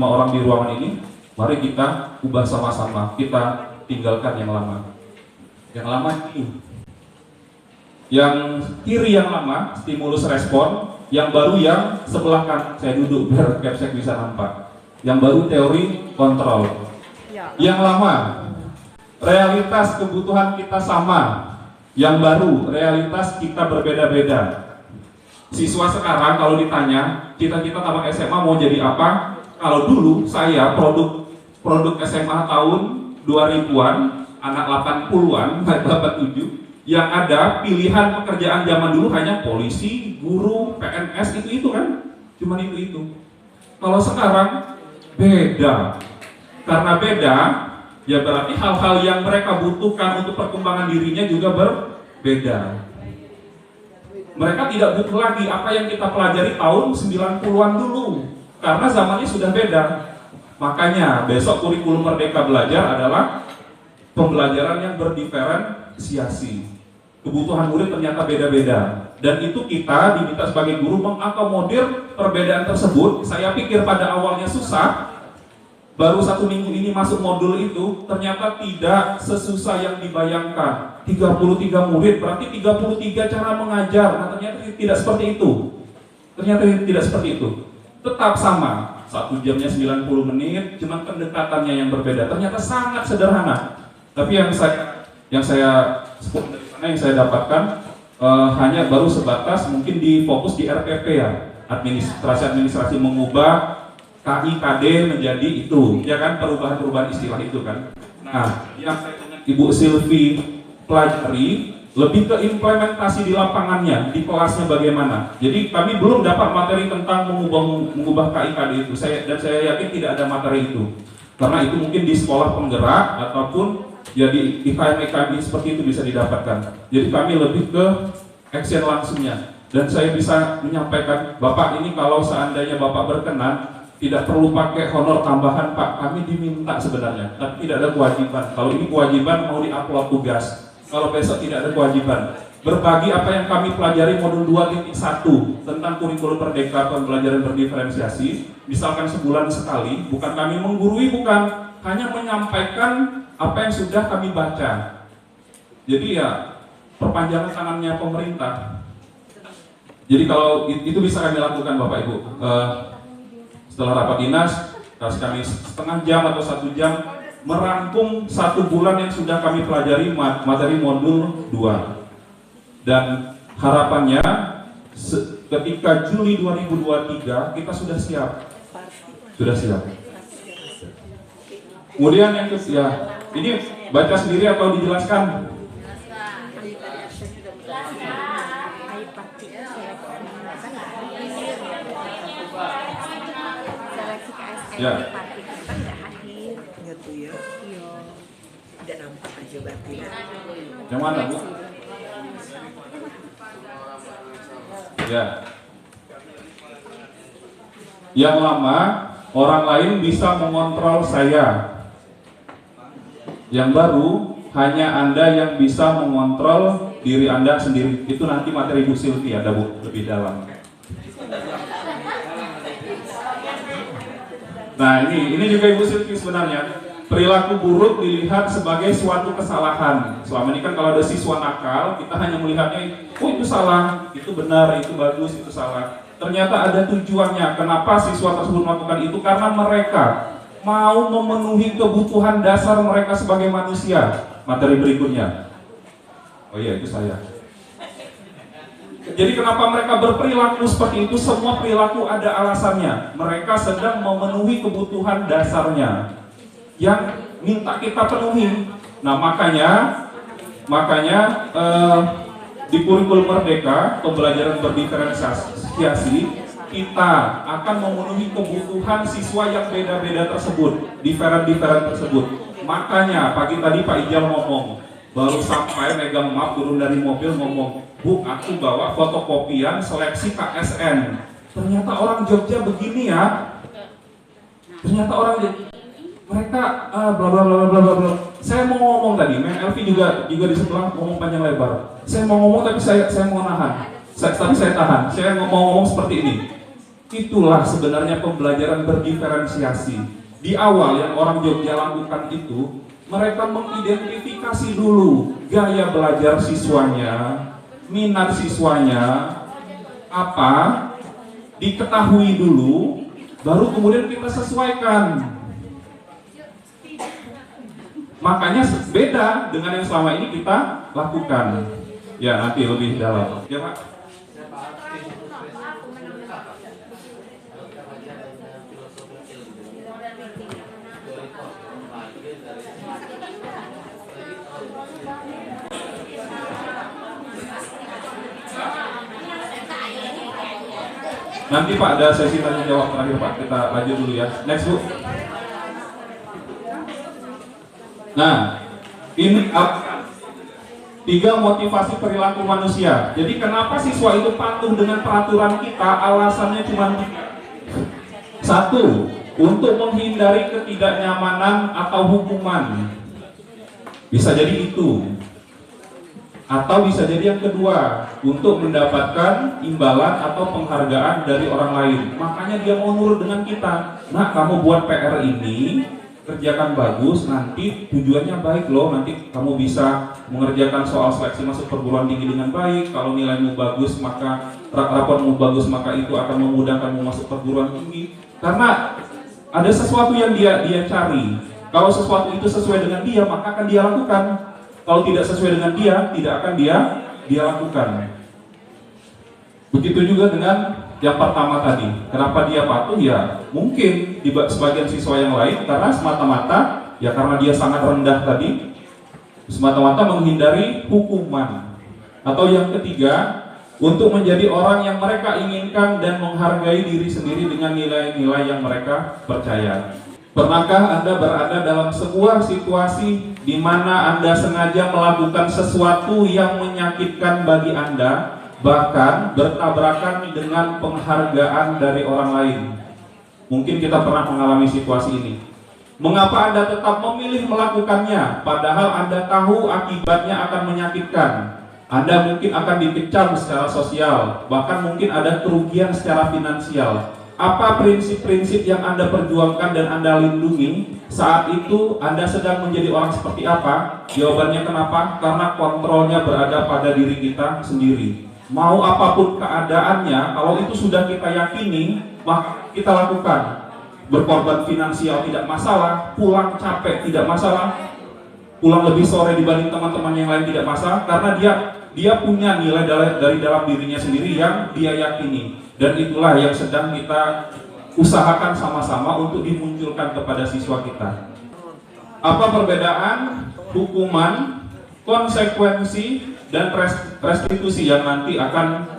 Speaker 3: orang di ruangan ini, mari kita ubah sama-sama, kita tinggalkan yang lama. Yang lama ini, yang kiri yang lama, stimulus respon, yang baru yang sebelah kan, saya duduk biar Capsek bisa nampak. Yang baru teori kontrol. Yang lama, realitas kebutuhan kita sama. Yang baru, realitas kita berbeda-beda. Siswa sekarang kalau ditanya cita-cita tamat SMA mau jadi apa? Kalau dulu saya produk SMA tahun 2000-an, anak 80-an, 87, yang ada pilihan pekerjaan zaman dulu hanya polisi, guru, PNS, itu kan, cuma itu. Kalau sekarang beda, karena beda, ya berarti hal-hal yang mereka butuhkan untuk perkembangan dirinya juga berbeda. Mereka tidak butuh lagi apa yang kita pelajari tahun 90-an dulu, karena zamannya sudah beda. Makanya besok kurikulum Merdeka Belajar adalah pembelajaran yang berdiferensiasi. Kebutuhan murid ternyata beda-beda, dan itu kita diminta sebagai guru mengakomodir perbedaan tersebut. Saya pikir pada awalnya susah, baru 1 minggu ini masuk modul itu ternyata tidak sesusah yang dibayangkan. 33 murid berarti 33 cara mengajar. Nah, ternyata tidak seperti itu. Tetap sama, 1 jamnya 90 menit, cuman pendekatannya yang berbeda. Ternyata sangat sederhana. Tapi yang saya dapatkan hanya baru sebatas mungkin fokus di RPP ya, administrasi mengubah KI-KD menjadi itu, ya kan, perubahan istilah itu kan. Nah, yang saya dengan Ibu Silvi pelajari lebih ke implementasi di lapangannya, di kelasnya bagaimana. Jadi kami belum dapat materi tentang mengubah KI-KD itu. Saya yakin tidak ada materi itu, karena itu mungkin di sekolah penggerak ataupun ya di IKM seperti itu bisa didapatkan. Jadi kami lebih ke action langsungnya, dan saya bisa menyampaikan, Bapak, ini kalau seandainya Bapak berkenan, tidak perlu pakai honor tambahan, Pak. Kami diminta sebenarnya, tapi tidak ada kewajiban. Kalau ini kewajiban mau di-upload tugas. Kalau besok tidak ada kewajiban. Berbagi apa yang kami pelajari modul 2.1 tentang kurikulum Merdeka pembelajaran berdiferensiasi, misalkan sebulan sekali, bukan kami menggurui, bukan, hanya menyampaikan apa yang sudah kami baca. Jadi ya perpanjangan tangannya pemerintah. Jadi kalau itu bisa kami lakukan, Bapak Ibu. Setelah rapat dinas, kasih kami setengah jam atau 1 jam merangkum 1 bulan yang sudah kami pelajari materi modul 2. Dan harapannya ketika Juli 2023 kita sudah siap. Kemudian yang ketiga, ini baca sendiri atau dijelaskan? Ya.
Speaker 5: Tidak nampak aja berarti.
Speaker 3: Yang mana, Bu? Ya. Yang lama, orang lain bisa mengontrol saya. Yang baru, hanya Anda yang bisa mengontrol diri Anda sendiri. Itu nanti materi Bu Silvi ada, Bu, lebih dalam. Nah, ini juga Ibu Silvi sebenarnya. Perilaku buruk dilihat sebagai suatu kesalahan. Selama ini kan kalau ada siswa nakal, kita hanya melihatnya, oh itu salah, itu benar, itu bagus, itu salah. Ternyata ada tujuannya. Kenapa siswa tersebut melakukan itu? Karena mereka mau memenuhi kebutuhan dasar mereka sebagai manusia. Materi berikutnya. Oh iya, itu saya. Jadi kenapa mereka berperilaku seperti itu? Semua perilaku ada alasannya. Mereka sedang memenuhi kebutuhan dasarnya yang minta kita penuhi. Nah, makanya di kurikulum Merdeka pembelajaran berdiferensiasi, kita akan memenuhi kebutuhan siswa yang beda-beda tersebut, diferen tersebut. Makanya pagi tadi Pak Ijal ngomong, baru sampai megang map, turun dari mobil ngomong, Bu, aku bawa fotokopian seleksi KSN. Ternyata orang Jogja begini ya. Ternyata orang mereka bla bla bla bla bla. Saya mau ngomong tadi, Meng Elvi juga di sebelah ngomong panjang lebar. Saya mau ngomong tapi saya mau nahan. Tapi saya tahan. Saya mau ngomong seperti ini. Itulah sebenarnya pembelajaran berdiferensiasi. Di awal yang orang Jogja lakukan itu, mereka mengidentifikasi dulu gaya belajar siswanya, minat siswanya apa, diketahui dulu, baru kemudian kita sesuaikan. Makanya beda dengan yang selama ini kita lakukan. Ya, nanti lebih dalam. Ya, Pak. Nanti Pak ada sesi tanya jawab terakhir Pak, kita lanjut dulu ya. Next Bu. Nah, ini 3 motivasi perilaku manusia. Jadi kenapa siswa itu patuh dengan peraturan kita? Alasannya cuma 1, untuk menghindari ketidaknyamanan atau hukuman. Bisa jadi itu. Atau bisa jadi yang kedua, untuk mendapatkan imbalan atau penghargaan dari orang lain. Makanya dia mau nurut dengan kita. Nah, kamu buat PR ini, kerjakan bagus, nanti tujuannya baik loh. Nanti kamu bisa mengerjakan soal seleksi masuk perguruan tinggi dengan baik. Kalau nilaimu bagus, maka raportmu bagus, maka itu akan memudahkanmu masuk perguruan tinggi. Karena ada sesuatu yang dia cari. Kalau sesuatu itu sesuai dengan dia, maka akan dia lakukan. Kalau tidak sesuai dengan dia, tidak akan dia lakukan. Begitu juga dengan yang pertama tadi. Kenapa dia patuh? Ya mungkin di sebagian siswa yang lain karena semata-mata ya karena dia sangat rendah tadi, semata-mata menghindari hukuman. Atau yang ketiga, untuk menjadi orang yang mereka inginkan dan menghargai diri sendiri dengan nilai-nilai yang mereka percaya. Pernahkah Anda berada dalam sebuah situasi di mana Anda sengaja melakukan sesuatu yang menyakitkan bagi Anda, bahkan bertabrakan dengan penghargaan dari orang lain? Mungkin kita pernah mengalami situasi ini. Mengapa Anda tetap memilih melakukannya, padahal Anda tahu akibatnya akan menyakitkan? Anda mungkin akan dikecam secara sosial, bahkan mungkin ada kerugian secara finansial. Apa prinsip-prinsip yang Anda perjuangkan dan Anda lindungi? Saat itu Anda sedang menjadi orang seperti apa? Jawabannya kenapa? Karena kontrolnya berada pada diri kita sendiri. Mau apapun keadaannya, kalau itu sudah kita yakini, maka kita lakukan. Berkorban finansial tidak masalah, pulang capek tidak masalah, pulang lebih sore dibanding teman-teman yang lain tidak masalah, karena dia punya nilai dari dalam dirinya sendiri yang dia yakini. Dan itulah yang sedang kita usahakan sama-sama untuk dimunculkan kepada siswa kita. Apa perbedaan hukuman, konsekuensi, dan restitusi yang nanti akan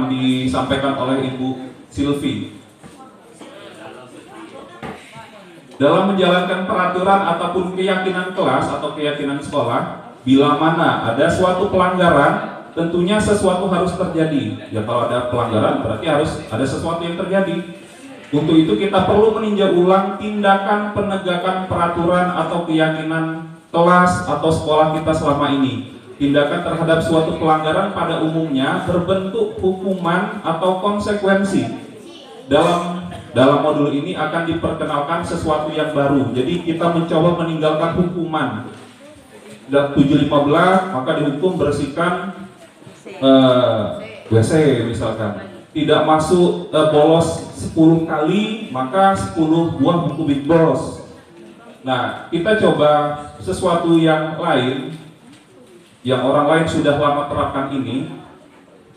Speaker 3: disampaikan oleh Ibu Silvi? Dalam menjalankan peraturan ataupun keyakinan kelas atau keyakinan sekolah, bila mana ada suatu pelanggaran, tentunya sesuatu harus terjadi. Ya kalau ada pelanggaran berarti harus ada sesuatu yang terjadi. Untuk itu kita perlu meninjau ulang tindakan penegakan peraturan atau keyakinan kelas atau sekolah kita selama ini. Tindakan terhadap suatu pelanggaran pada umumnya berbentuk hukuman atau konsekuensi. Dalam modul ini akan diperkenalkan sesuatu yang baru. Jadi kita mencoba meninggalkan hukuman. Dan 7.15 maka dihukum bersihkan WC misalkan, tidak masuk bolos 10 kali maka 10 buah buku Big Boss. Nah, kita coba sesuatu yang lain yang orang lain sudah lama terapkan ini,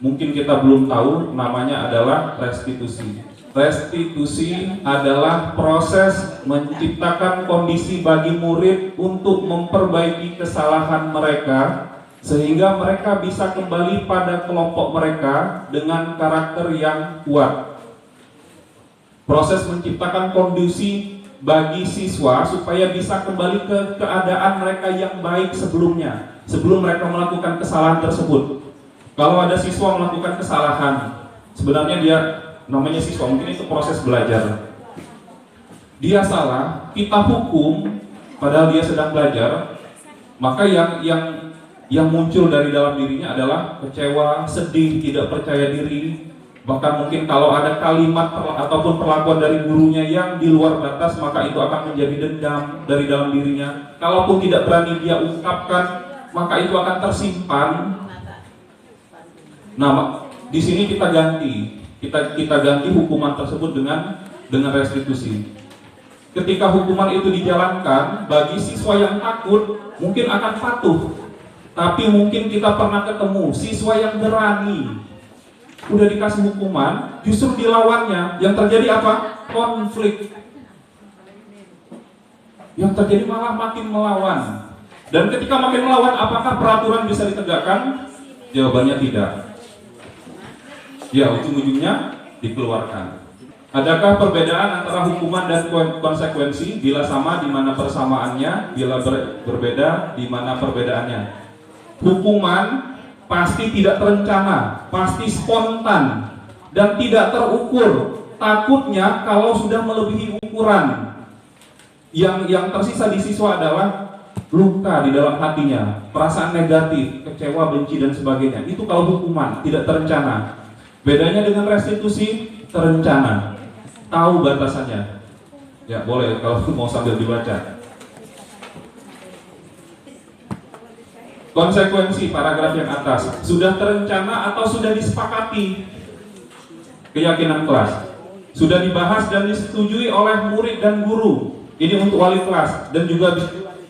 Speaker 3: mungkin kita belum tahu, namanya adalah restitusi. Restitusi adalah proses menciptakan kondisi bagi murid untuk memperbaiki kesalahan mereka sehingga mereka bisa kembali pada kelompok mereka dengan karakter yang kuat. Proses menciptakan kondisi bagi siswa supaya bisa kembali ke keadaan mereka yang baik sebelumnya, sebelum mereka melakukan kesalahan tersebut. Kalau ada siswa melakukan kesalahan, sebenarnya dia namanya siswa, mungkin itu proses belajar. Dia salah, kita hukum padahal dia sedang belajar, maka yang muncul dari dalam dirinya adalah kecewa, sedih, tidak percaya diri. Bahkan mungkin kalau ada kalimat ataupun perlakuan dari gurunya yang di luar batas, maka itu akan menjadi dendam dari dalam dirinya. Kalaupun tidak berani dia ungkapkan, maka itu akan tersimpan. Nah, di sini kita ganti hukuman tersebut dengan restitusi. Ketika hukuman itu dijalankan, bagi siswa yang takut mungkin akan patuh. Tapi mungkin kita pernah ketemu siswa yang berani, udah dikasih hukuman, justru dilawannya. Yang terjadi apa? Konflik. Yang terjadi malah makin melawan. Dan ketika makin melawan, apakah peraturan bisa ditegakkan? Jawabannya tidak. Ya, ujung-ujungnya dikeluarkan. Adakah perbedaan antara hukuman dan konsekuensi? Bila sama, di mana persamaannya? Bila berbeda, di mana perbedaannya? Hukuman pasti tidak terencana, pasti spontan, dan tidak terukur. Takutnya kalau sudah melebihi ukuran, yang tersisa di siswa adalah luka di dalam hatinya, perasaan negatif, kecewa, benci, dan sebagainya. Itu kalau hukuman tidak terencana. Bedanya dengan restitusi, terencana, tahu batasannya. Ya boleh kalau mau sambil dibaca. Konsekuensi paragraf yang atas sudah terencana atau sudah disepakati. Keyakinan kelas sudah dibahas dan disetujui oleh murid dan guru. Ini untuk wali kelas dan juga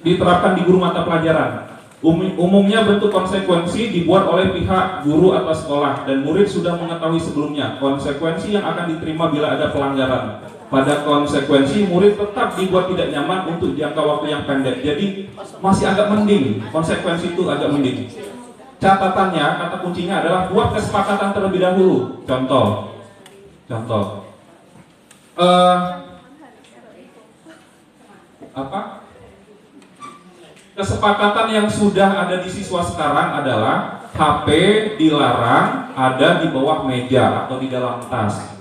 Speaker 3: diterapkan di guru mata pelajaran. Umumnya bentuk konsekuensi dibuat oleh pihak guru atau sekolah dan murid sudah mengetahui sebelumnya konsekuensi yang akan diterima bila ada pelanggaran. Pada konsekuensi murid tetap dibuat tidak nyaman untuk jangka waktu yang pendek. Jadi masih agak mending, konsekuensi itu agak mending. Catatannya, kata kuncinya adalah buat kesepakatan terlebih dahulu. Contoh. Kesepakatan yang sudah ada di siswa sekarang adalah HP dilarang ada di bawah meja atau di dalam tas.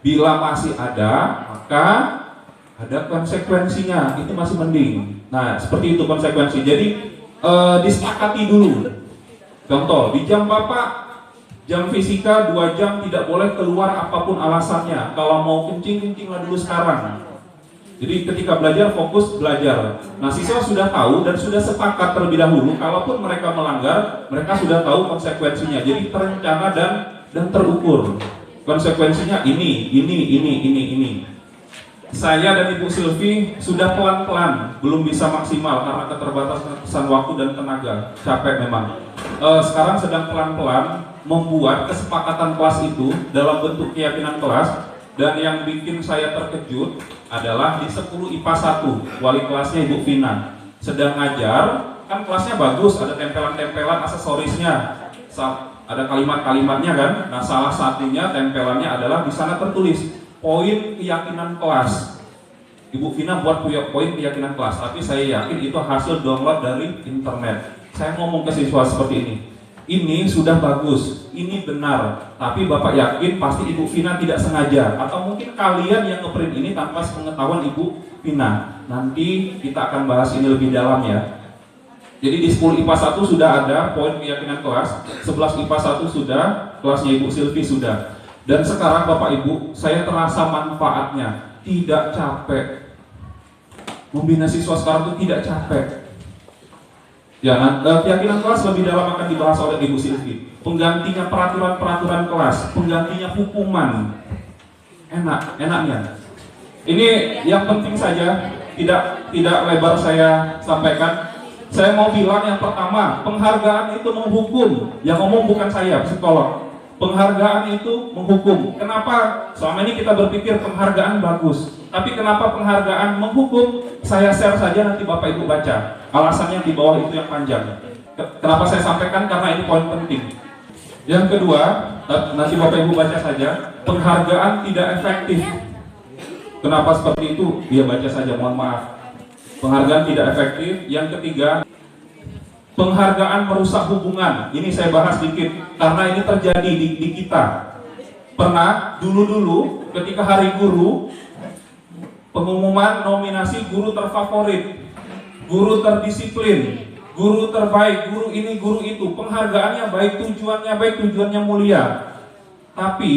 Speaker 3: Bila masih ada, maka ada konsekuensinya. Itu masih mending. Nah, seperti itu konsekuensi. Jadi disepakati dulu. Contoh, di jam Bapak jam fisika 2 jam tidak boleh keluar apapun alasannya. Kalau mau kencing-kencinglah dulu sekarang. Jadi ketika belajar fokus belajar. Nah, siswa sudah tahu dan sudah sepakat terlebih dahulu. Kalaupun mereka melanggar, mereka sudah tahu konsekuensinya. Jadi terencana dan terukur. Konsekuensinya ini. Saya dan Ibu Silvi sudah pelan-pelan, belum bisa maksimal karena keterbatasan waktu dan tenaga. Capek memang. Sekarang sedang pelan-pelan membuat kesepakatan kelas itu dalam bentuk keyakinan kelas. Dan yang bikin saya terkejut adalah di 10 IPA 1, wali kelasnya Ibu Vina sedang ngajar, kan kelasnya bagus, ada tempelan-tempelan aksesorisnya, ada kalimat-kalimatnya kan. Nah, salah satunya tempelannya adalah di sana tertulis poin keyakinan kelas. Ibu Vina buat poin keyakinan kelas, tapi saya yakin itu hasil download dari internet. Saya ngomong ke siswa seperti ini sudah bagus, ini benar, tapi Bapak yakin pasti Ibu Vina tidak sengaja, atau mungkin kalian yang ngeprint ini tanpa sepengetahuan Ibu Vina. Nanti kita akan bahas ini lebih dalam ya. Jadi di 10 IPA 1 sudah ada poin keyakinan kelas, 11 IPA 1 sudah, kelasnya Ibu Silvi sudah. Dan sekarang Bapak Ibu, saya terasa manfaatnya, tidak capek. Membina siswa sekarang itu tidak capek. Ya, keyakinan kelas lebih dalam akan dibahas oleh Ibu Silvi. Penggantinya peraturan-peraturan kelas, penggantinya hukuman. Enaknya. Ini yang penting saja, tidak lebar saya sampaikan. Saya mau bilang yang pertama, penghargaan itu menghukum. Yang ngomong bukan saya, psikolog. Penghargaan itu menghukum. Kenapa? Selama ini kita berpikir penghargaan bagus, tapi kenapa penghargaan menghukum? Saya share saja, nanti Bapak Ibu baca. Alasannya di bawah itu yang panjang. Kenapa saya sampaikan? Karena ini poin penting. Yang kedua, nanti Bapak Ibu baca saja. Penghargaan tidak efektif. Kenapa seperti itu? Ya baca saja, mohon maaf. Penghargaan tidak efektif. Yang ketiga, penghargaan merusak hubungan. Ini saya bahas sedikit karena ini terjadi di kita. Pernah dulu ketika hari guru, pengumuman nominasi guru terfavorit, guru terdisiplin, guru terbaik, guru ini, guru itu. Penghargaannya baik, tujuannya mulia. Tapi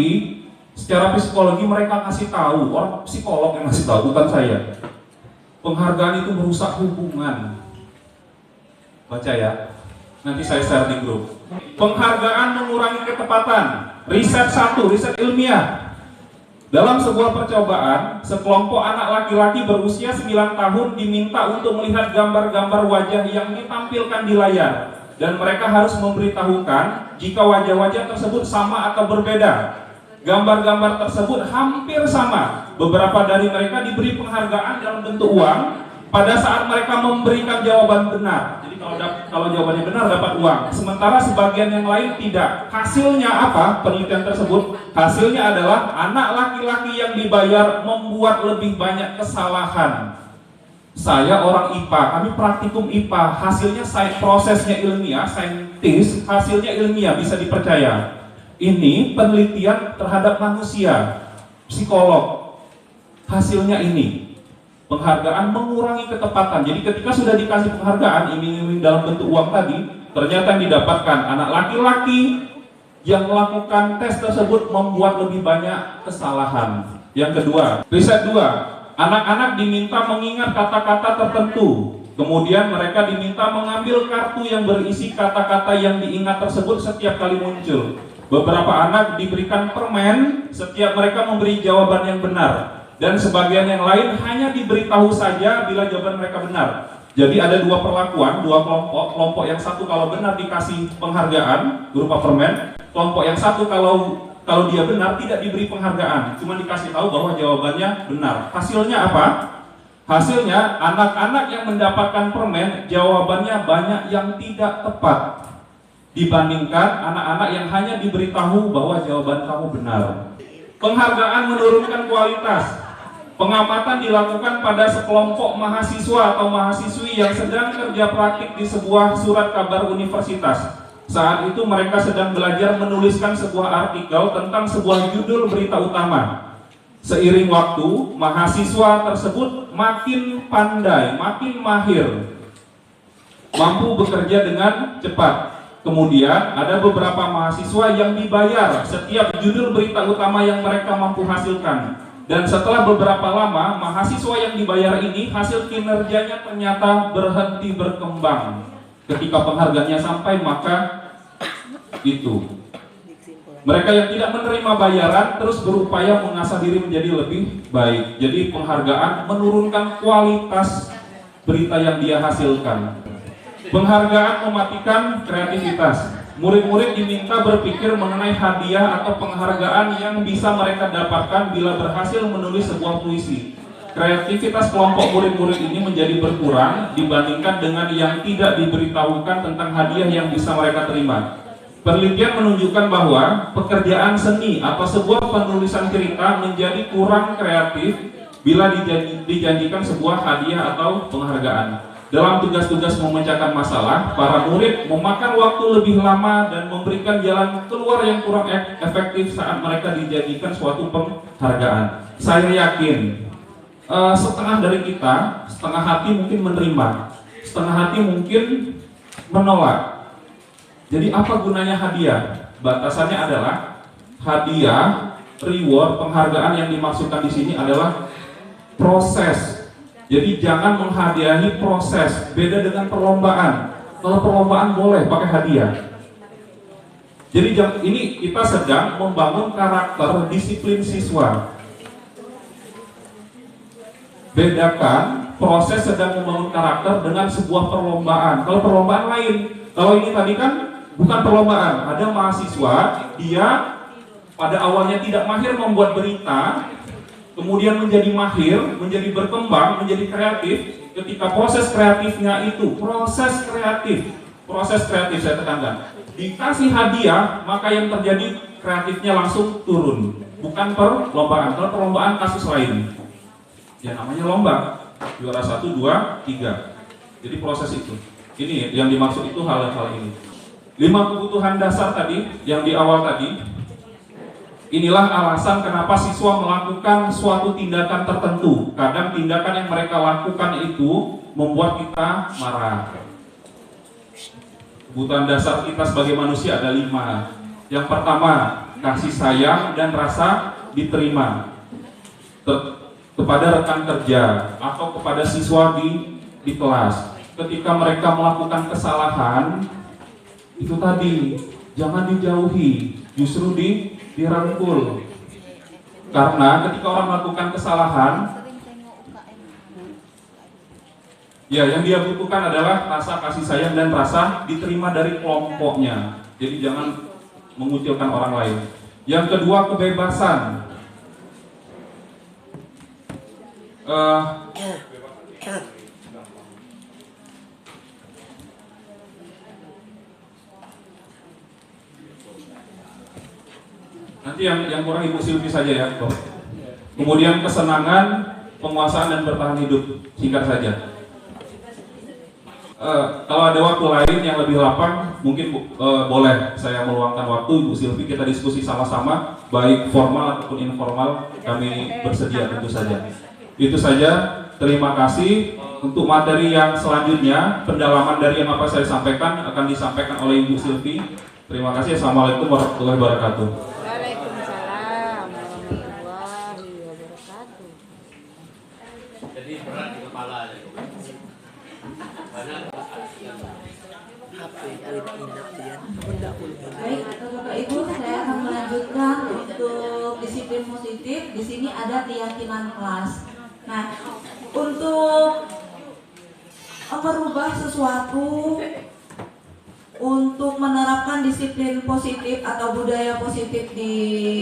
Speaker 3: secara psikologi mereka kasih tahu, orang psikolog yang kasih tahu, bukan saya. Penghargaan itu merusak hubungan. Baca ya, nanti saya share di grup. Penghargaan mengurangi ketepatan. Riset 1, riset ilmiah. Dalam sebuah percobaan, sekelompok anak laki-laki berusia 9 tahun diminta untuk melihat gambar-gambar wajah yang ditampilkan di layar. Dan mereka harus memberitahukan jika wajah-wajah tersebut sama atau berbeda. Gambar-gambar tersebut hampir sama. Beberapa dari mereka diberi penghargaan dalam bentuk uang pada saat mereka memberikan jawaban benar. Jadi kalau jawabannya benar dapat uang. Sementara sebagian yang lain tidak. Hasilnya apa? Penelitian tersebut Hasilnya adalah anak laki-laki yang dibayar membuat lebih banyak kesalahan. Saya orang IPA, kami praktikum IPA, hasilnya prosesnya ilmiah, saintis, hasilnya ilmiah, bisa dipercaya. Ini penelitian terhadap manusia, psikolog. Hasilnya ini, penghargaan mengurangi ketepatan. Jadi ketika sudah dikasih penghargaan, iming-iming dalam bentuk uang tadi, ternyata yang didapatkan anak laki-laki yang melakukan tes tersebut membuat lebih banyak kesalahan. Yang kedua, riset 2, anak-anak diminta mengingat kata-kata tertentu. Kemudian mereka diminta mengambil kartu yang berisi kata-kata yang diingat tersebut setiap kali muncul. Beberapa anak diberikan permen setiap mereka memberi jawaban yang benar, dan sebagian yang lain hanya diberitahu saja bila jawaban mereka benar. Jadi ada dua perlakuan, dua kelompok. Kelompok yang satu kalau benar dikasih penghargaan berupa permen, kelompok yang satu kalau dia benar tidak diberi penghargaan, cuma dikasih tahu bahwa jawabannya benar. Hasilnya apa? Hasilnya anak-anak yang mendapatkan permen jawabannya banyak yang tidak tepat dibandingkan anak-anak yang hanya diberitahu bahwa jawaban kamu benar. Penghargaan menurunkan kualitas. Pengamatan dilakukan pada sekelompok mahasiswa atau mahasiswi yang sedang kerja praktik di sebuah surat kabar universitas. Saat itu mereka sedang belajar menuliskan sebuah artikel tentang sebuah judul berita utama. Seiring waktu, mahasiswa tersebut makin pandai, makin mahir, mampu bekerja dengan cepat. Kemudian ada beberapa mahasiswa yang dibayar setiap judul berita utama yang mereka mampu hasilkan. Dan setelah beberapa lama, mahasiswa yang dibayar ini hasil kinerjanya ternyata berhenti berkembang. Ketika penghargaannya sampai, maka itu mereka yang tidak menerima bayaran terus berupaya mengasah diri menjadi lebih baik. Jadi penghargaan menurunkan kualitas berita yang dia hasilkan. Penghargaan mematikan kreativitas. Murid-murid diminta berpikir mengenai hadiah atau penghargaan yang bisa mereka dapatkan bila berhasil menulis sebuah puisi. Kreativitas kelompok murid-murid ini menjadi berkurang dibandingkan dengan yang tidak diberitahukan tentang hadiah yang bisa mereka terima. Penelitian menunjukkan bahwa pekerjaan seni atau sebuah penulisan cerita menjadi kurang kreatif bila dijanjikan sebuah hadiah atau penghargaan. Dalam tugas-tugas memecahkan masalah, para murid memakan waktu lebih lama dan memberikan jalan keluar yang kurang efektif saat mereka dijadikan suatu penghargaan. Saya yakin setengah dari kita, setengah hati mungkin menerima, setengah hati mungkin menolak. Jadi apa gunanya hadiah? Batasannya adalah hadiah, reward, penghargaan yang dimaksudkan di sini adalah proses. Jadi jangan menghadiahi proses, beda dengan perlombaan. Kalau perlombaan boleh pakai hadiah. Jadi ini kita sedang membangun karakter disiplin siswa. Bedakan proses sedang membangun karakter dengan sebuah perlombaan. Kalau perlombaan lain, kalau ini tadi kan bukan perlombaan, ada mahasiswa, dia pada awalnya tidak mahir membuat berita, kemudian menjadi mahir, menjadi berkembang, menjadi kreatif. Ketika proses kreatifnya itu, proses kreatif saya tekankan, dikasih hadiah, maka yang terjadi kreatifnya langsung turun. Bukan perlombaan, kalau perlombaan kasus lain. Ya namanya lomba, juara 1, 2, 3. Jadi proses itu. Ini yang dimaksud itu hal-hal ini. 5 kebutuhan dasar tadi, yang di awal tadi. Inilah alasan kenapa siswa melakukan suatu tindakan tertentu. Kadang tindakan yang mereka lakukan itu membuat kita marah. Kebutuhan dasar kita sebagai manusia ada 5. Yang pertama, kasih sayang dan rasa diterima kepada rekan kerja atau kepada siswa di kelas. Ketika mereka melakukan kesalahan, itu tadi, jangan dijauhi, justru dirangkul. Karena ketika orang melakukan kesalahan, ya yang dia butuhkan adalah rasa kasih sayang dan rasa diterima dari kelompoknya. Jadi jangan mengucilkan orang lain. Yang kedua, kebebasan. Nanti yang kurang Ibu Silvi saja ya, Prof. Kemudian kesenangan, penguasaan dan bertahan hidup, singkat saja. Kalau ada waktu lain yang lebih lapang, mungkin boleh saya meluangkan waktu Ibu Silvi, kita diskusi sama-sama, baik formal ataupun informal, kami bersedia tentu saja. Itu saja, terima kasih. Untuk materi yang selanjutnya, pendalaman dari yang apa saya sampaikan akan disampaikan oleh Ibu Silvi. Terima kasih. Assalamualaikum warahmatullahi wabarakatuh.
Speaker 5: Waalaikumsalam warahmatullahi wabarakatuh.
Speaker 6: Jadi berat di kepala.
Speaker 4: Baik, Bapak Ibu, saya akan melanjutkan untuk disiplin positif. Di sini ada keyakinan kelas. Nah, untuk merubah sesuatu, untuk menerapkan disiplin positif atau budaya positif di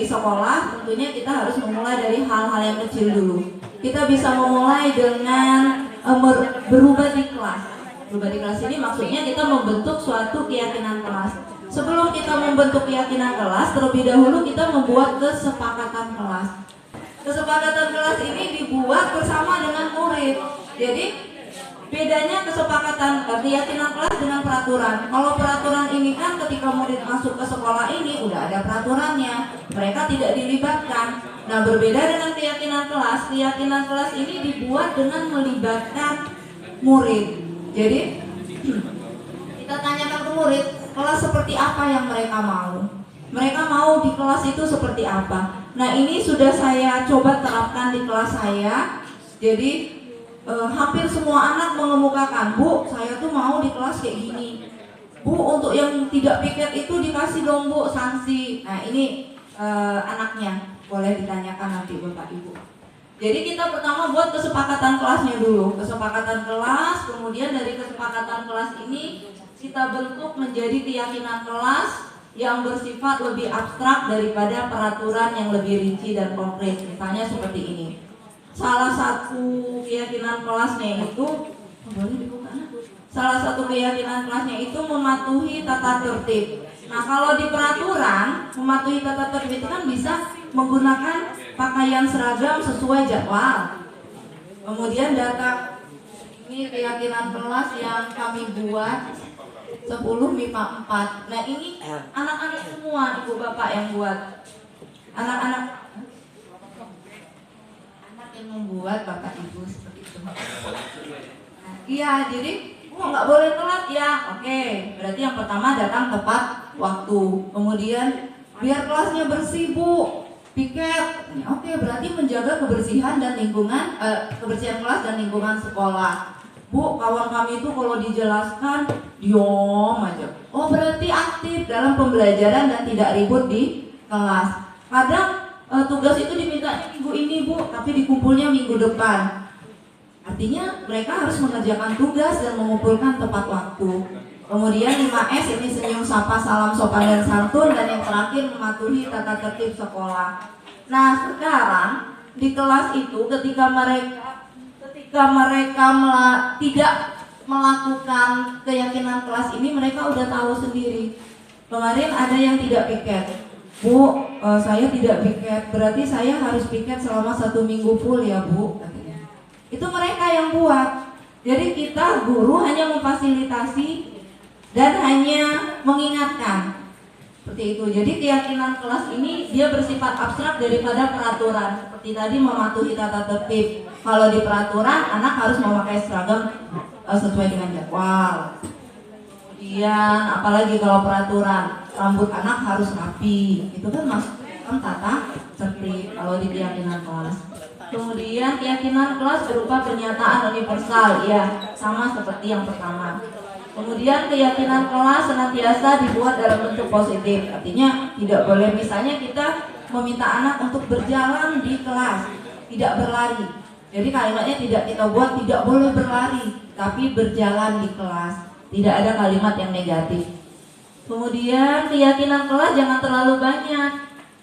Speaker 4: sekolah, tentunya kita harus memulai dari hal-hal yang kecil dulu. Kita bisa memulai dengan berubah di kelas. Berubah di kelas ini maksudnya kita membentuk suatu keyakinan kelas. Sebelum kita membentuk keyakinan kelas, terlebih dahulu kita membuat kesepakatan kelas. Kesepakatan kelas ini dibuat bersama dengan murid. Jadi bedanya kesepakatan keyakinan kelas dengan peraturan. Kalau peraturan ini kan ketika murid masuk ke sekolah ini udah ada peraturannya, mereka tidak dilibatkan. Nah, berbeda dengan keyakinan kelas. Keyakinan kelas ini dibuat dengan melibatkan murid. Jadi kita tanyakan ke murid, kelas seperti apa yang mereka mau. Mereka mau di kelas itu seperti apa. Nah, ini sudah saya coba terapkan di kelas saya. Jadi hampir semua anak mengemukakan, Bu, saya tuh mau di kelas kayak gini. Bu, untuk yang tidak piket itu dikasih dong, Bu, sanksi. Nah, ini anaknya, boleh ditanyakan nanti Bapak Ibu. Jadi kita pertama buat kesepakatan kelasnya dulu. Kesepakatan kelas, kemudian dari kesepakatan kelas ini kita bentuk menjadi keyakinan kelas yang bersifat lebih abstrak daripada peraturan yang lebih rinci dan konkret. Misalnya seperti ini. Salah satu keyakinan kelasnya itu, boleh dibuka? Salah satu keyakinan kelasnya itu mematuhi tata tertib. Nah, kalau di peraturan mematuhi tata tertib itu kan bisa menggunakan pakaian seragam sesuai jadwal. Kemudian data ini keyakinan kelas yang kami buat 10 MIPA 4. Nah, ini anak-anak semua Ibu Bapak yang buat. Anak-anak yang membuat Bapak Ibu seperti itu. Nah, iya, jadi nggak boleh telat ya. Oke, berarti yang pertama datang tepat waktu. Kemudian biar kelasnya bersih, Bu. Piket. Oke, berarti menjaga kebersihan dan lingkungan, kebersihan kelas dan lingkungan sekolah. Bu, kawan kami itu kalau dijelaskan diom aja. Oh, berarti aktif dalam pembelajaran dan tidak ribut di kelas. Kadang tugas itu diminta minggu ini, Bu, tapi dikumpulnya minggu depan. Artinya mereka harus mengerjakan tugas dan mengumpulkan tepat waktu. Kemudian 5S ini senyum, sapa, salam, sopan dan santun, dan yang terakhir mematuhi tata tertib sekolah. Nah, sekarang di kelas itu ketika mereka tidak melakukan keyakinan kelas ini, mereka udah tahu sendiri. Kemarin ada yang tidak piket. Bu, saya tidak piket, berarti saya harus piket selama 1 minggu full ya, Bu. Itu mereka yang buat. Jadi kita guru hanya memfasilitasi dan hanya mengingatkan. Seperti itu. Jadi keyakinan kelas ini dia bersifat abstrak daripada peraturan. Seperti tadi mematuhi tata tertib. Kalau di peraturan anak harus memakai seragam sesuai dengan jadwal. Kemudian apalagi kalau peraturan rambut anak harus rapi. Itu kan masuk dalam tata tertib kalau di keyakinan kelas. Kemudian keyakinan kelas berupa pernyataan universal, ya sama seperti yang pertama. Kemudian keyakinan kelas senantiasa dibuat dalam bentuk positif, artinya tidak boleh misalnya kita meminta anak untuk berjalan di kelas, tidak berlari. Jadi kalimatnya tidak kita buat tidak boleh berlari, tapi berjalan di kelas. Tidak ada kalimat yang negatif. Kemudian keyakinan kelas jangan terlalu banyak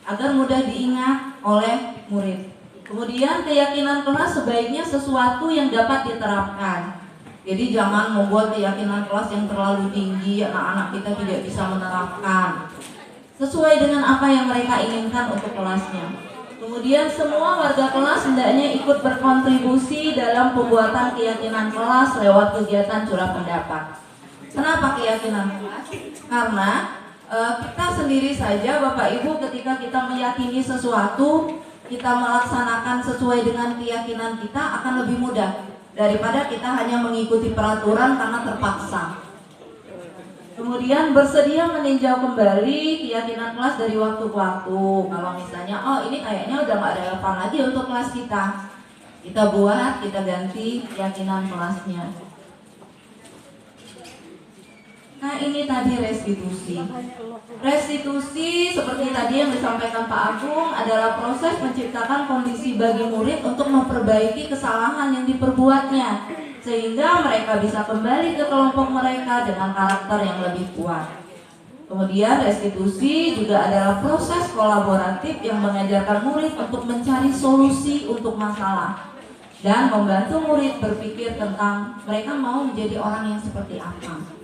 Speaker 4: agar mudah diingat oleh murid. Kemudian keyakinan kelas sebaiknya sesuatu yang dapat diterapkan. Jadi jangan membuat keyakinan kelas yang terlalu tinggi, anak-anak kita tidak bisa menerapkan. sesuai dengan apa yang mereka inginkan untuk kelasnya. Kemudian semua warga kelas hendaknya ikut berkontribusi dalam pembuatan keyakinan kelas lewat kegiatan curah pendapat. Kenapa keyakinan kelas? Karena kita sendiri saja Bapak Ibu ketika kita meyakini sesuatu, kita melaksanakan sesuai dengan keyakinan kita akan lebih mudah daripada kita hanya mengikuti peraturan karena terpaksa. Kemudian bersedia meninjau kembali keyakinan kelas dari waktu ke waktu. Kalau misalnya, oh ini kayaknya udah gak relevan lagi untuk kelas kita buat, kita ganti keyakinan kelasnya. Nah ini tadi restitusi. Restitusi seperti tadi yang disampaikan Pak Agung adalah proses menciptakan kondisi bagi murid untuk memperbaiki kesalahan yang diperbuatnya, sehingga mereka bisa kembali ke kelompok mereka dengan karakter yang lebih kuat. Kemudian restitusi juga adalah proses kolaboratif yang mengajarkan murid untuk mencari solusi untuk masalah dan membantu murid berpikir tentang mereka mau menjadi orang yang seperti apa.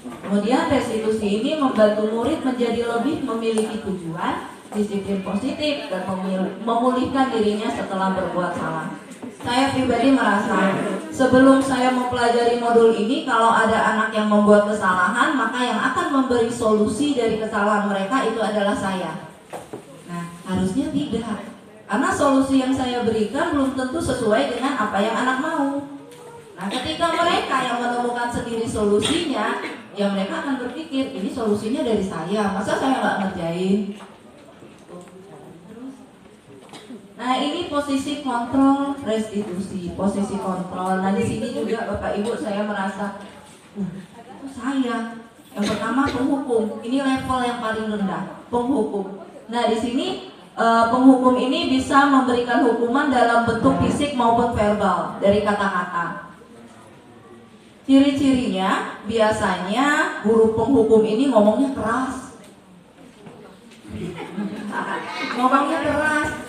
Speaker 4: Kemudian restitusi ini membantu murid menjadi lebih memiliki tujuan, disiplin positif, dan memulihkan dirinya setelah berbuat salah. Saya pribadi merasa sebelum saya mempelajari modul ini, kalau ada anak yang membuat kesalahan, maka yang akan memberi solusi dari kesalahan mereka itu adalah saya. Nah, harusnya tidak, karena solusi yang saya berikan belum tentu sesuai dengan apa yang anak mau. Nah, ketika mereka yang menemukan sendiri solusinya, ya mereka akan berpikir ini solusinya dari saya, masa saya nggak ngerjain. Nah ini posisi kontrol restitusi, posisi kontrol. Nah di sini juga Bapak Ibu saya merasa, itu saya. Yang pertama penghukum, ini level yang paling rendah, penghukum. Nah di sini penghukum ini bisa memberikan hukuman dalam bentuk fisik maupun verbal dari kata-kata. Ciri-cirinya biasanya guru penghukum ini ngomongnya keras,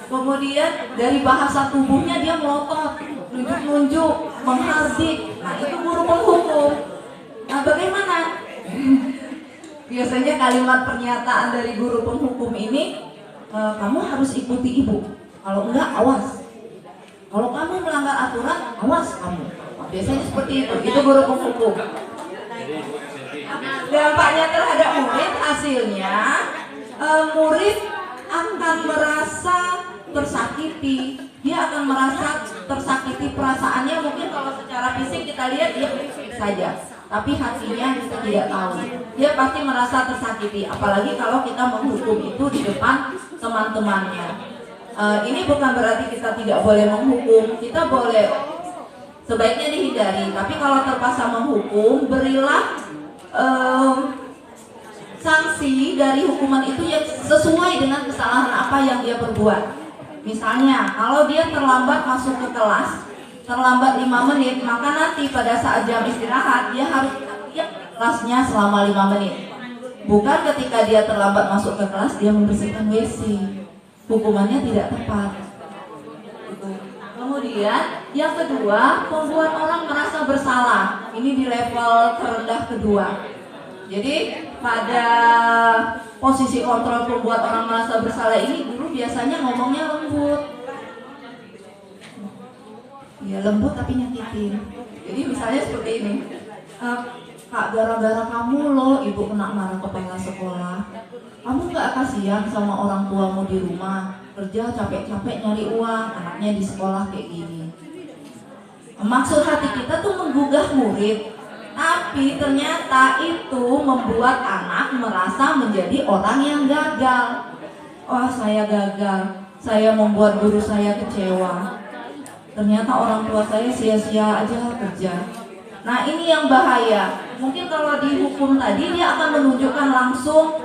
Speaker 4: kemudian dari bahasa tubuhnya dia melotot, nunjuk-nunjuk, menghardik. Nah itu guru penghukum. Nah bagaimana? Biasanya kalimat pernyataan dari guru penghukum ini, kamu harus ikuti ibu, kalau enggak awas. Kalau kamu melanggar aturan, awas kamu. Biasanya seperti itu guru penghukum. Dampaknya terhadap murid, hasilnya murid akan merasa tersakiti. Dia akan merasa tersakiti perasaannya. Mungkin kalau secara fisik kita lihat dia baik-baik saja, tapi hatinya kita tidak tahu. Dia pasti merasa tersakiti. Apalagi kalau kita menghukum itu di depan teman-temannya. Ini bukan berarti kita tidak boleh menghukum. Kita boleh, sebaiknya dihindari. Tapi kalau terpaksa menghukum, berilah sanksi dari hukuman itu yang sesuai dengan kesalahan apa yang dia perbuat. Misalnya, kalau dia terlambat masuk ke kelas, terlambat 5 menit, maka nanti pada saat jam istirahat dia harus diam di kelasnya selama 5 menit. Bukan ketika dia terlambat masuk ke kelas dia membersihkan WC. Hukumannya tidak tepat. Kemudian yang kedua, membuat orang merasa bersalah. Ini di level terendah kedua. Jadi pada posisi kontrol membuat orang merasa bersalah ini, guru biasanya ngomongnya lembut. Ya lembut tapi nyakitin. Jadi misalnya seperti ini, Kak, gara-gara kamu loh ibu kena marah kepala sekolah. Kamu gak kasihan sama orang tuamu di rumah, kerja capek-capek nyari uang, anaknya di sekolah kayak gini. Maksud hati kita tuh menggugah murid, tapi ternyata itu membuat anak merasa menjadi orang yang gagal. Oh saya gagal, saya membuat guru saya kecewa. Ternyata orang tua saya sia-sia aja kerja. Nah ini yang bahaya. Mungkin kalau dihukum tadi dia akan menunjukkan langsung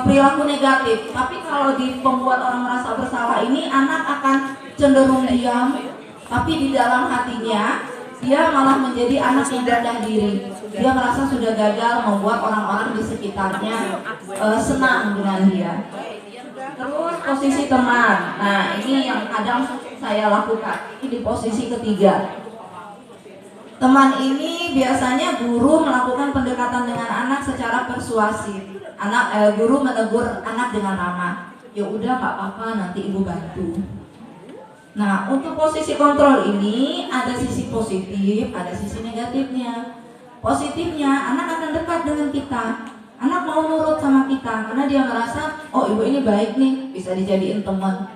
Speaker 4: perilaku negatif. Tapi kalau di pembuat orang merasa bersalah ini, anak akan cenderung diam, tapi di dalam hatinya dia malah menjadi anak yang rendah diri. Dia merasa sudah gagal, membuat orang-orang di sekitarnya senang dengan dia. Terus posisi teman. Nah ini yang kadang saya lakukan. Ini di posisi ketiga. Teman ini biasanya guru melakukan pendekatan dengan anak secara persuasif. guru menegur anak dengan ramah. Ya udah nggak apa-apa, nanti ibu bantu. Nah, untuk posisi kontrol ini ada sisi positif, ada sisi negatifnya. Positifnya, anak akan dekat dengan kita. Anak mau nurut sama kita karena dia merasa, oh ibu ini baik nih, bisa dijadiin teman.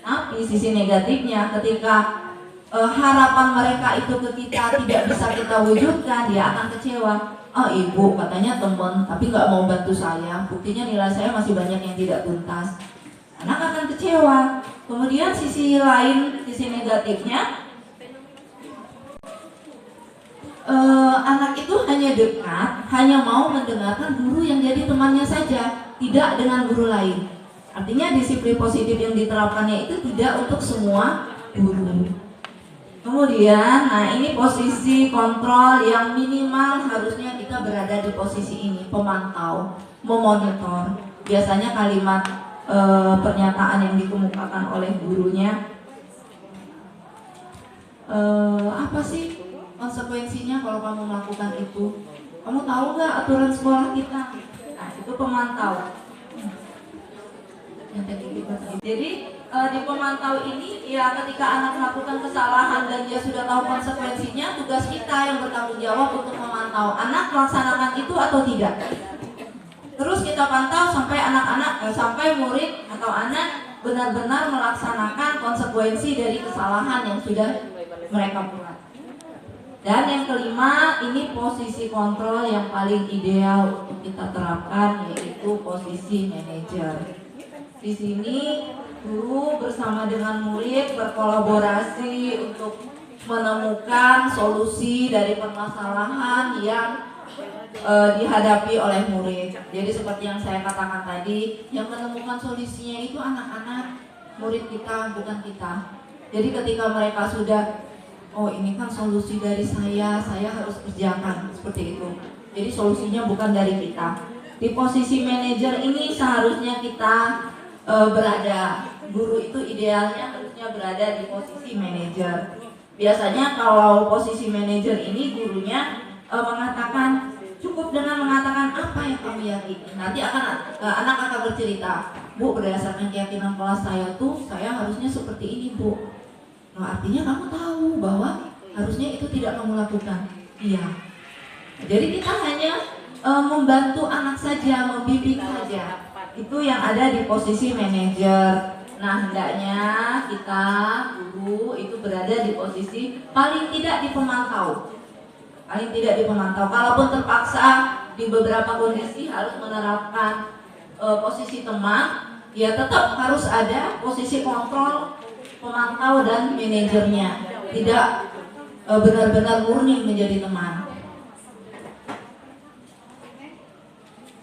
Speaker 4: Tapi sisi negatifnya, ketika harapan mereka itu ke kita tidak bisa kita wujudkan, dia akan kecewa. Oh ibu katanya teman, tapi nggak mau bantu saya. Buktinya nilai saya masih banyak yang tidak tuntas. Anak akan kecewa. Kemudian sisi lain, sisi negatifnya, anak itu hanya dekat, hanya mau mendengarkan guru yang jadi temannya saja, tidak dengan guru lain. Artinya disiplin positif yang diterapkannya itu tidak untuk semua guru. Kemudian, nah ini posisi kontrol yang minimal harusnya kita berada di posisi ini, pemantau, memonitor. Biasanya kalimat pernyataan yang dikemukakan oleh gurunya, apa sih konsekuensinya kalau kamu melakukan itu? Kamu tahu nggak aturan sekolah kita? Nah itu pemantau. Jadi di pemantau ini ya ketika anak melakukan kesalahan dan dia sudah tahu konsekuensinya, tugas kita yang bertanggung jawab untuk memantau anak melaksanakan itu atau tidak. Terus kita pantau sampai sampai murid atau anak benar-benar melaksanakan konsekuensi dari kesalahan yang sudah mereka buat. Dan yang kelima, ini posisi kontrol yang paling ideal untuk kita terapkan, yaitu posisi manajer. Di sini guru bersama dengan murid berkolaborasi untuk menemukan solusi dari permasalahan yang dihadapi oleh murid. Jadi seperti yang saya katakan tadi, yang menemukan solusinya itu anak-anak, murid kita, bukan kita. Jadi ketika mereka sudah, oh ini kan solusi dari saya harus kerjakan, seperti itu. Jadi solusinya bukan dari kita. Di posisi manajer ini seharusnya kita berada, guru itu idealnya harusnya berada di posisi manajer. Biasanya kalau posisi manajer ini gurunya mengatakan, cukup dengan mengatakan apa yang kamu yakini. Nanti anak akan bercerita, Bu, berdasarkan keyakinan kelas saya tuh, saya harusnya seperti ini, Bu. Nah, artinya kamu tahu bahwa harusnya itu tidak kamu lakukan. Iya. Jadi kita hanya membantu anak saja, membimbing saja. Itu yang ada di posisi manajer. Nah, hendaknya kita guru itu berada di posisi paling tidak di pemantau. Paling tidak di pemantau. Kalaupun terpaksa di beberapa kondisi harus menerapkan posisi teman, ya tetap harus ada posisi kontrol, pemantau dan manajernya. Tidak benar-benar murni menjadi teman.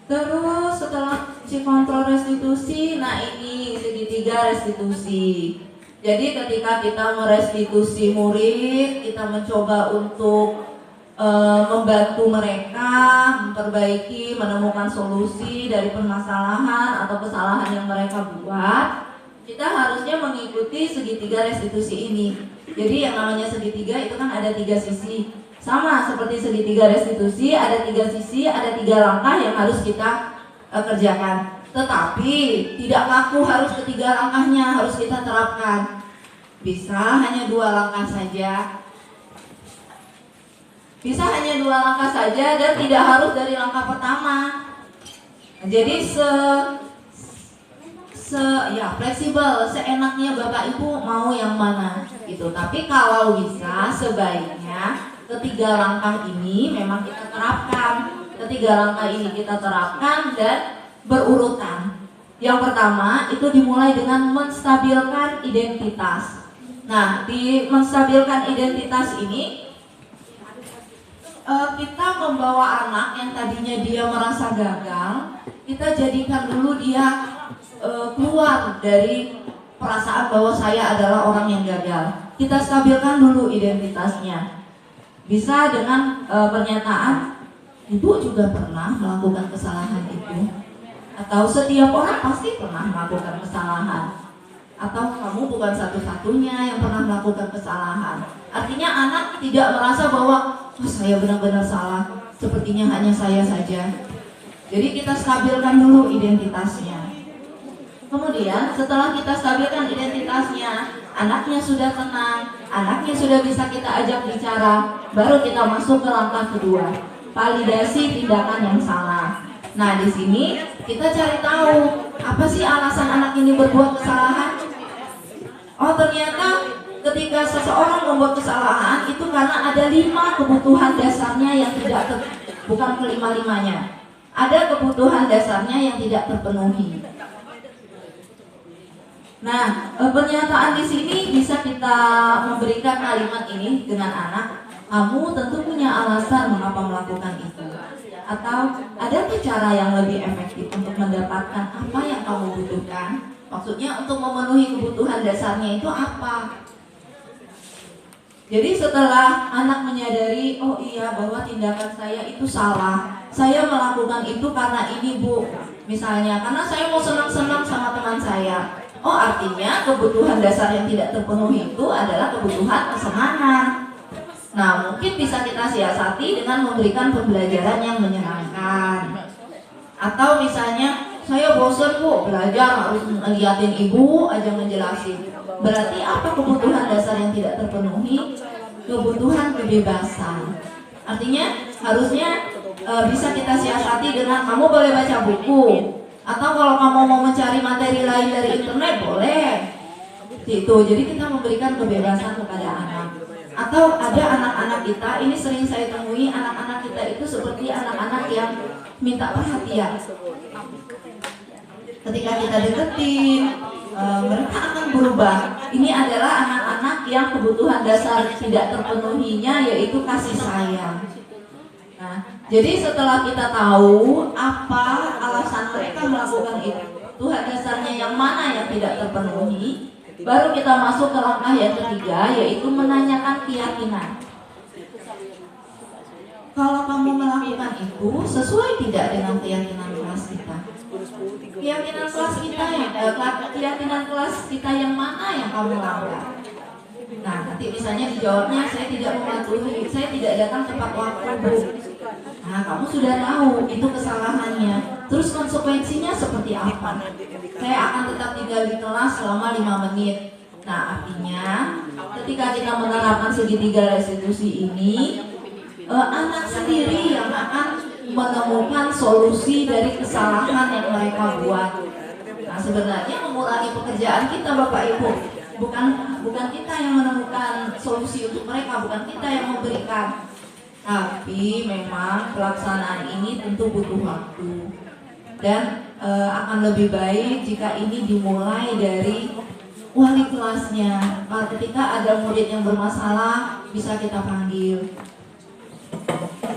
Speaker 4: Terus setelah si kontrol restitusi, nah ini segitiga restitusi. Jadi ketika kita merestitusi murid, kita mencoba untuk membantu mereka memperbaiki, menemukan solusi dari permasalahan atau kesalahan yang mereka buat. Kita harusnya mengikuti segitiga restitusi ini. Jadi yang namanya segitiga itu kan ada 3 sisi. Sama seperti segitiga restitusi, ada 3 sisi, ada 3 langkah yang harus kita kerjakan. Tetapi tidak kaku harus ketiga langkahnya harus kita terapkan. Bisa hanya 2 langkah saja. Bisa hanya 2 langkah saja dan tidak harus dari langkah pertama. Jadi fleksibel, seenaknya Bapak Ibu mau yang mana gitu. Tapi kalau bisa sebaiknya ketiga langkah ini memang kita terapkan. Ketiga langkah ini kita terapkan dan berurutan. Yang pertama itu dimulai dengan menstabilkan identitas. Nah, di menstabilkan identitas ini kita membawa anak yang tadinya dia merasa gagal, kita jadikan dulu dia keluar dari perasaan bahwa saya adalah orang yang gagal. Kita stabilkan dulu identitasnya. Bisa dengan pernyataan, Ibu juga pernah melakukan kesalahan itu. Atau setiap orang pasti pernah melakukan kesalahan. Atau kamu bukan satu-satunya yang pernah melakukan kesalahan. Artinya anak tidak merasa bahwa saya benar-benar salah, sepertinya hanya saya saja. Jadi kita stabilkan dulu identitasnya. Kemudian setelah kita stabilkan identitasnya, anaknya sudah tenang, anaknya sudah bisa kita ajak bicara, baru kita masuk ke langkah kedua, validasi tindakan yang salah. Nah, di sini kita cari tahu apa sih alasan anak ini berbuat kesalahan. Oh, ternyata ketika seseorang membuat kesalahan itu karena ada 5 kebutuhan dasarnya yang bukan kelima-limanya. Ada kebutuhan dasarnya yang tidak terpenuhi. Nah, pernyataan di sini bisa kita memberikan kalimat ini dengan anak. Kamu tentu punya alasan mengapa melakukan itu. Atau adakah cara yang lebih efektif untuk mendapatkan apa yang kamu butuhkan? Maksudnya untuk memenuhi kebutuhan dasarnya itu apa? Jadi setelah anak menyadari, oh iya bahwa tindakan saya itu salah, saya melakukan itu karena ini bu, misalnya karena saya mau senang-senang sama teman saya. Oh, artinya kebutuhan dasar yang tidak terpenuhi itu adalah kebutuhan kesenangan. Nah, mungkin bisa kita siasati dengan memberikan pembelajaran yang menyenangkan. Atau misalnya, saya bosan bu, belajar harus ngeliatin ibu aja ngejelasin. Berarti apa kebutuhan dasar yang tidak terpenuhi? Kebutuhan kebebasan. Artinya, harusnya bisa kita siasati dengan kamu boleh baca buku. Atau kalau kamu mau mencari materi lain dari internet boleh. Gitu. Jadi kita memberikan kebebasan kepada anak. Atau ada anak-anak kita, ini sering saya temui, anak-anak kita itu seperti anak-anak yang minta perhatian. Ketika kita deketin, mereka akan berubah. Ini adalah anak-anak yang kebutuhan dasar tidak terpenuhinya, yaitu kasih sayang. Nah, jadi setelah kita tahu apa alasan mereka melakukan itu, Tuhan dasarnya yang mana yang tidak terpenuhi, baru kita masuk ke langkah yang ketiga, yaitu menanyakan keyakinan. Kalau kamu melakukan itu sesuai tidak dengan keyakinan kelas kita? Keyakinan kelas kita keyakinan kelas kita yang mana yang kamu langgar? Nah, nanti misalnya dijawabnya saya tidak mematuhi, saya tidak datang tepat waktu bu. Nah, kamu sudah tahu itu kesalahannya. Terus konsekuensinya seperti apa? Saya akan tetap tinggal di kelas selama 5 menit. Nah, artinya ketika kita menerapkan segitiga restitusi ini, anak sendiri yang akan menemukan solusi dari kesalahan yang mereka buat. Nah, sebenarnya mengurangi pekerjaan kita Bapak Ibu. Bukan kita yang menemukan solusi untuk mereka, bukan kita yang memberikan. Tapi memang pelaksanaan ini tentu butuh waktu. Dan akan lebih baik jika ini dimulai dari wali kelasnya. Ketika ada murid yang bermasalah, bisa kita panggil.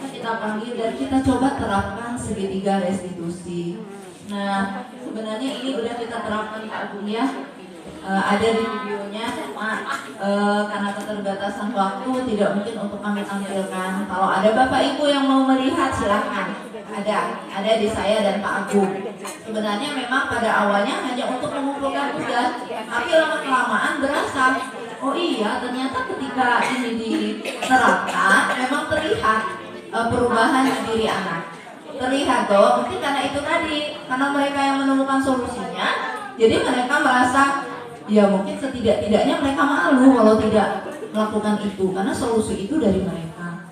Speaker 4: Kita panggil dan kita coba terapkan segitiga restitusi. Nah, sebenarnya ini sudah kita terapkan Pak Agung ya. Ada di videonya, cuma karena keterbatasan waktu tidak mungkin untuk kami tampilkan. Kalau ada Bapak Ibu yang mau melihat silahkan. Ada di saya dan Pak Agung. Sebenarnya memang pada awalnya hanya untuk mengumpulkan tugas, tapi lama-kelamaan berasa, oh iya ternyata ketika ini diterapkan memang terlihat perubahan di diri anak. Terlihat toh, mungkin karena itu tadi, karena mereka yang menemukan solusinya, jadi mereka merasa ya mungkin setidak-tidaknya mereka malu kalau tidak melakukan itu karena solusi itu dari mereka.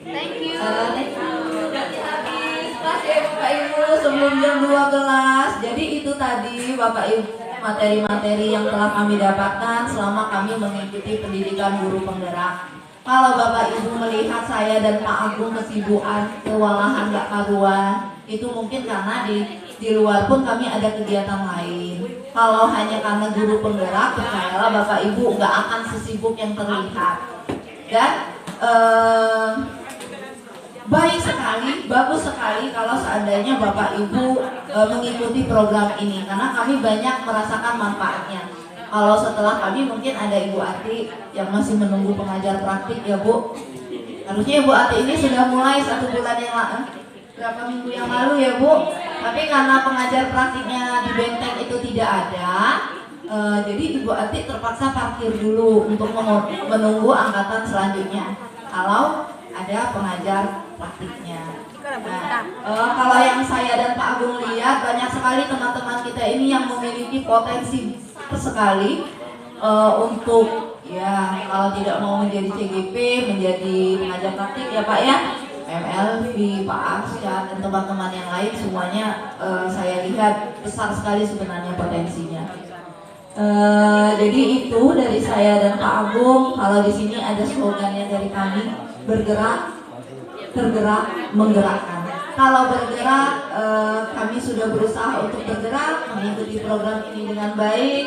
Speaker 5: Thank you.
Speaker 4: Berarti habis kelas ya Bapak Ibu sebelum jam 12. Jadi itu tadi Bapak Ibu materi-materi yang telah kami dapatkan selama kami mengikuti pendidikan guru penggerak. Kalau Bapak Ibu melihat saya dan Pak Agung kesibukan, kewalahan gak karuan, itu mungkin karena di luar pun kami ada kegiatan lain. Kalau hanya karena guru penggerak, percayalah Bapak Ibu gak akan sesibuk yang terlihat. Dan baik sekali, bagus sekali kalau seandainya Bapak Ibu mengikuti program ini, karena kami banyak merasakan manfaatnya. Kalau setelah kami mungkin ada Ibu Ati yang masih menunggu pengajar praktik ya Bu. Harusnya Ibu Ati ini sudah mulai 1 bulan yang lalu, berapa minggu yang lalu ya Bu. Tapi karena pengajar praktiknya di Benteng itu tidak ada, jadi Ibu Ati terpaksa parkir dulu untuk menunggu angkatan selanjutnya. kalau ada pengajar praktiknya. Nah, kalau yang saya dan Pak Agung lihat, banyak sekali teman-teman kita ini yang memiliki potensi sekali untuk ya kalau tidak mau menjadi CGP, menjadi pengajar praktik ya Pak ya, MLV, Pak Arsya dan teman-teman yang lain semuanya saya lihat besar sekali sebenarnya potensinya. Jadi itu dari saya dan Pak Agung. Kalau di sini ada slogannya dari kami, bergerak, tergerak, menggerakkan. Kalau bergerak, kami sudah berusaha untuk bergerak, mengikuti program ini dengan baik.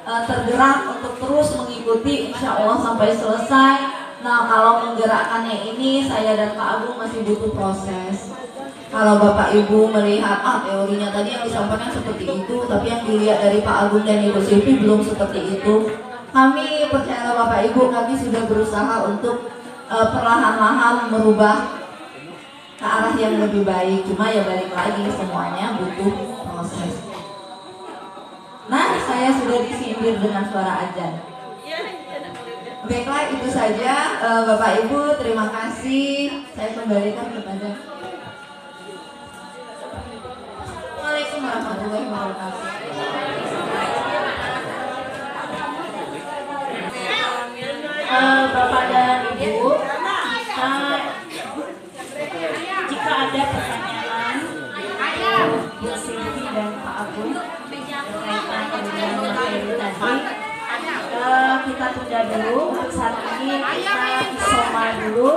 Speaker 4: Tergerak untuk terus mengikuti insya Allah sampai selesai. Nah kalau menggerakkannya ini saya dan Pak Agung masih butuh proses. Kalau Bapak Ibu melihat teorinya tadi yang disampaikan seperti itu, tapi yang dilihat dari Pak Agung dan Ibu Silvi belum seperti itu. Kami percaya Bapak Ibu, kami sudah berusaha untuk perlahan-lahan merubah ke arah yang lebih baik. Cuma ya balik lagi semuanya butuh proses. Nah, saya sudah disindir dengan suara azan. Baiklah, itu saja Bapak Ibu, terima kasih. Saya kembalikan kepada Assalamualaikum warahmatullahi wabarakatuh.
Speaker 2: Bapak dan Ibu, jika ada pertanyaan Bu Silvi dan Pak Agung berkaitan dengan materi tadi, kita tunda dulu. Untuk saat ini kita isoma dulu.